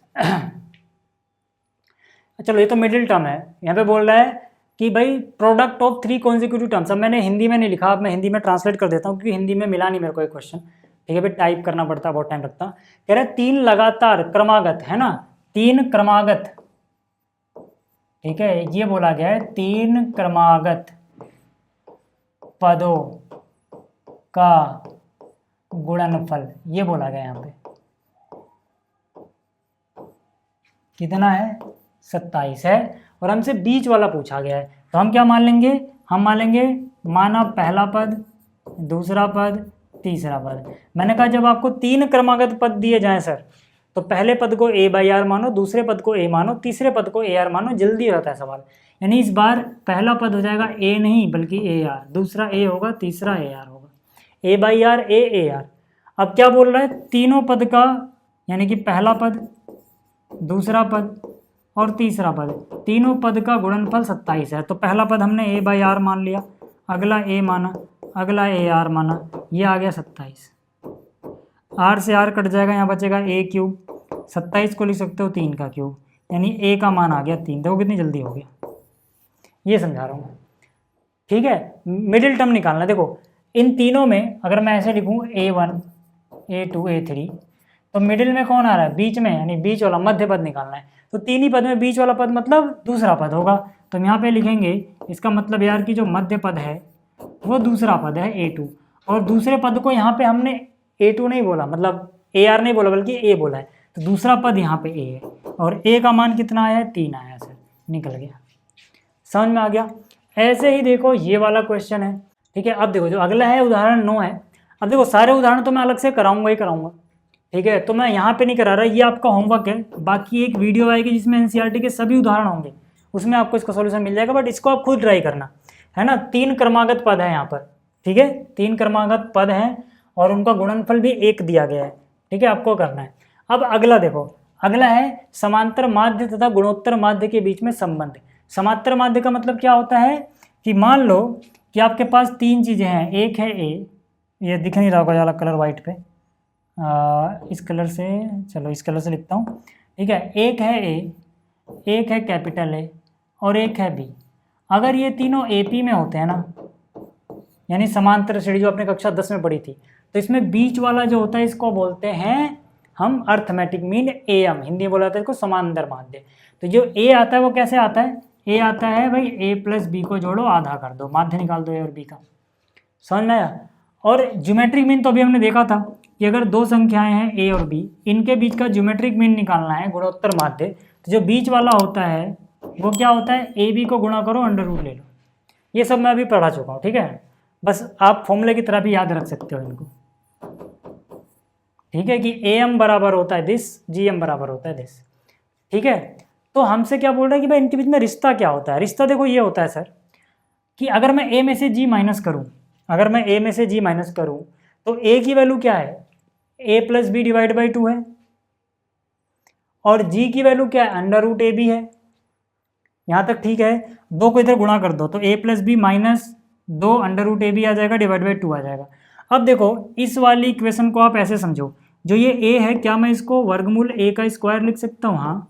A: चलो ये तो मिडिल टर्म है। यहाँ पे बोल रहा है कि भाई प्रोडक्ट ऑफ 3 कॉन्जिक्यूटिव टर्म्स। अब मैंने हिंदी में नहीं लिखा, अब मैं हिंदी में ट्रांसलेट कर देता हूँ क्योंकि हिंदी में मिला नहीं मेरे को एक क्वेश्चन, ठीक है भाई, टाइप करना पड़ता, बहुत टाइम लगता। कह रहे 3 लगातार क्रमागत, है ना, 3 क्रमागत, ठीक है, ये बोला गया है 3 क्रमागत पदों का गुणनफल, ये बोला गया यहाँ पे कितना है, 27 है, और हमसे बीच वाला पूछा गया है, तो हम क्या मान लेंगे, हम मान लेंगे माना पहला पद, दूसरा पद, तीसरा पद। मैंने कहा जब आपको 3 क्रमागत पद दिए जाएं सर, तो पहले पद को a बाई आर मानो, दूसरे पद को a मानो, तीसरे पद को a आर मानो, जल्दी होता है सवाल। यानी इस बार पहला पद हो जाएगा a नहीं बल्कि a आर, दूसरा a होगा, तीसरा a आर होगा, a by r a r. अब क्या बोल रहा है, तीनों पद का, यानी कि पहला पद, दूसरा पद और तीसरा पद, तीनों पद का गुणनफल 27 है। तो पहला पद हमने a बाई आर मान लिया, अगला a माना, अगला a आर माना, ये आ गया 27। आर से आर कट जाएगा, यहाँ बचेगा a क्यूब, 27 को लिख सकते हो 3 का क्यूब, यानी a का मान आ गया 3। देखो कितनी जल्दी हो गया, ये समझा रहा हूँ, ठीक है। मिडिल टर्म निकालना, देखो इन तीनों में अगर मैं ऐसे लिखूँ a1 a2 a3, तो मिडिल में कौन आ रहा है, बीच में, यानी बीच वाला मध्य पद निकालना है। तो 3 ही पद में बीच वाला पद मतलब दूसरा पद होगा, तो हम यहाँ पे लिखेंगे, इसका मतलब यार कि जो मध्य पद है वो दूसरा पद है a2, और दूसरे पद को यहाँ पे हमने a2 नहीं बोला, मतलब ar नहीं बोला बल्कि a बोला है, तो दूसरा पद यहाँ पे a है, और a का मान कितना आया है, 3 आया सर, निकल गया, समझ में आ गया। ऐसे ही देखो ये वाला क्वेश्चन है, ठीक है। अब देखो जो अगला है उदाहरण 9 है। अब देखो सारे उदाहरण तो मैं अलग से कराऊंगा ही कराऊंगा, ठीक है, तो मैं यहाँ पे नहीं करा रहा, ये आपका होमवर्क है। बाकी एक वीडियो आएगी जिसमें एनसीईआरटी के सभी उदाहरण होंगे, उसमें आपको इसका सॉल्यूशन मिल जाएगा, बट इसको आप खुद ट्राई करना, है ना। 3 क्रमागत पद है यहाँ पर, ठीक है, 3 क्रमागत पद हैं और उनका गुणनफल भी 1 दिया गया है, ठीक है, आपको करना है। अब अगला देखो, अगला है समांतर माध्य तथा गुणोत्तर माध्य के बीच में संबंध। समांतर माध्य का मतलब क्या होता है कि मान लो कि आपके पास 3 चीज़ें हैं, एक है a, ये दिख नहीं रहा होगा ज़्यादा कलर वाइट पे, इस कलर से, चलो इस कलर से लिखता हूँ, ठीक है, एक है a, एक है कैपिटल A और एक है B। अगर ये तीनों AP में होते हैं ना, यानी समांतर श्रेणी जो आपने कक्षा 10 में पढ़ी थी, तो इसमें बीच वाला जो होता है इसको बोलते हैं हम अर्थमेटिक मीन AM, हिंदी में बोला जाता है इसको समांतर माध्य। तो जो A आता है वो कैसे आता है, A आता है भाई A प्लस B को जोड़ो, आधा कर दो, माध्य निकाल दो A और B का, समझ में आया। और ज्योमेट्रिक मीन तो अभी हमने देखा था कि अगर 2 संख्याएं हैं A और B, इनके बीच का ज्योमेट्रिक मीन निकालना है गुणोत्तर माध्य, तो जो बीच वाला होता है वो क्या होता है, AB को गुणा करो, अंडर रूट ले लो। ये सब मैं अभी पढ़ा चुका हूँ, ठीक है, बस आप फॉर्मूले की तरह भी याद रख सकते हो इनको, ठीक है, कि AM बराबर होता है दिस, GM बराबर होता है दिस, ठीक है। तो हमसे क्या बोल रहा है कि भाई इनके बीच में रिश्ता क्या होता है। रिश्ता देखो ये होता है सर कि अगर मैं A में से G माइनस करूँ, अगर मैं A में से G माइनस करूँ तो A की वैल्यू क्या है, A plus b divide by 2 है, और G की वैल्यू क्या है, अंडर रूट AB है। यहाँ तक ठीक है, 2 को इधर गुणा कर दो तो A plus b minus 2 under root AB आ जाएगा, डिवाइड बाई 2 आ जाएगा। अब देखो इस वाली इक्वेशन को आप ऐसे समझो, जो ये A है क्या मैं इसको वर्गमूल A का स्क्वायर लिख सकता हूँ, हाँ।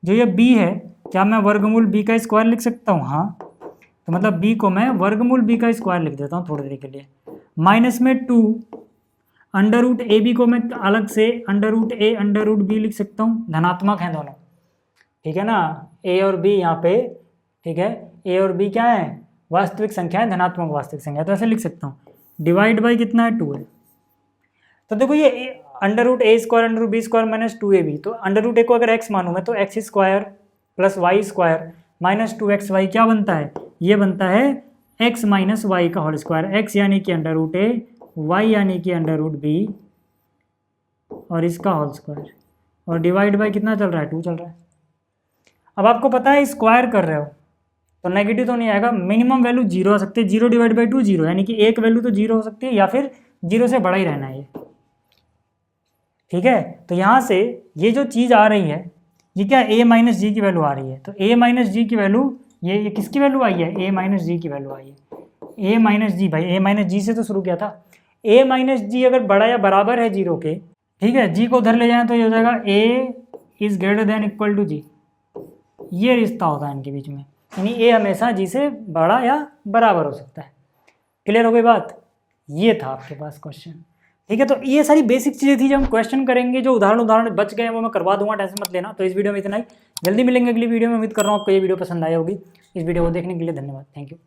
A: जो ये B है क्या मैं वर्गमूल B का स्क्वायर लिख सकता हूँ, हाँ। तो मतलब B को मैं वर्गमूल B का स्क्वायर लिख देता हूँ थोड़ी देर के लिए। माइनस में 2 अंडर रूट AB को मैं अलग से under root A under root B लिख सकता हूँ, धनात्मक हैं दोनों, ठीक है ना, A और B यहाँ पे, ठीक है, A और B क्या है, वास्तविक संख्या है, धनात्मक वास्तविक संख्या, तो ऐसे लिख सकता हूँ। डिवाइड बाई कितना है, 2 है। तो देखो ये under root A square under root B square minus 2AB, तो अंडर रूट A को अगर x मानूँ मैं तो x square plus y square minus 2xy क्या बनता है, ये बनता है x माइनस वाई का होल स्क्वायर, x यानी कि अंडर रूट A, y यानी कि अंडर रूट B और इसका होल स्क्वायर, और डिवाइड बाई कितना चल रहा है, 2 चल रहा है। अब आपको पता है स्क्वायर कर रहे हो तो नेगेटिव तो नहीं आएगा, मिनिमम वैल्यू 0 आ सकती है, 0 डिवाइड बाई 2 0, यानी कि एक वैल्यू तो 0 हो सकती है या फिर 0 से बड़ा ही रहना है ये, ठीक है। तो यहाँ से ये जो चीज़ आ रही है ये क्या, A माइनस जी की वैल्यू आ रही है, तो A माइनस जी की वैल्यू ये किसकी वैल्यू आई है, A माइनस जी की वैल्यू आई है। A माइनस जी, भाई A माइनस जी से तो शुरू किया था, A माइनस जी अगर बड़ा या बराबर है 0 के, ठीक है, G को उधर ले जाएं तो ये हो जाएगा A is greater than equal to G, ये रिश्ता होता है इनके बीच में। यानी ए हमेशा जी से बड़ा या बराबर हो सकता है। क्लियर हो गई बात? ये था आपके पास क्वेश्चन। ठीक है, तो ये सारी बेसिक चीज़ें थी जो हम क्वेश्चन करेंगे। जो उदाहरण बच गए वो मैं करवा दूंगा, टेंशन मत लेना। तो इस वीडियो में इतना ही, जल्दी मिलेंगे अगली वीडियो में। उम्मीद कर रहा हूँ आपको ये वीडियो पसंद आई होगी। इस वीडियो को देखने के लिए धन्यवाद, थैंक यू।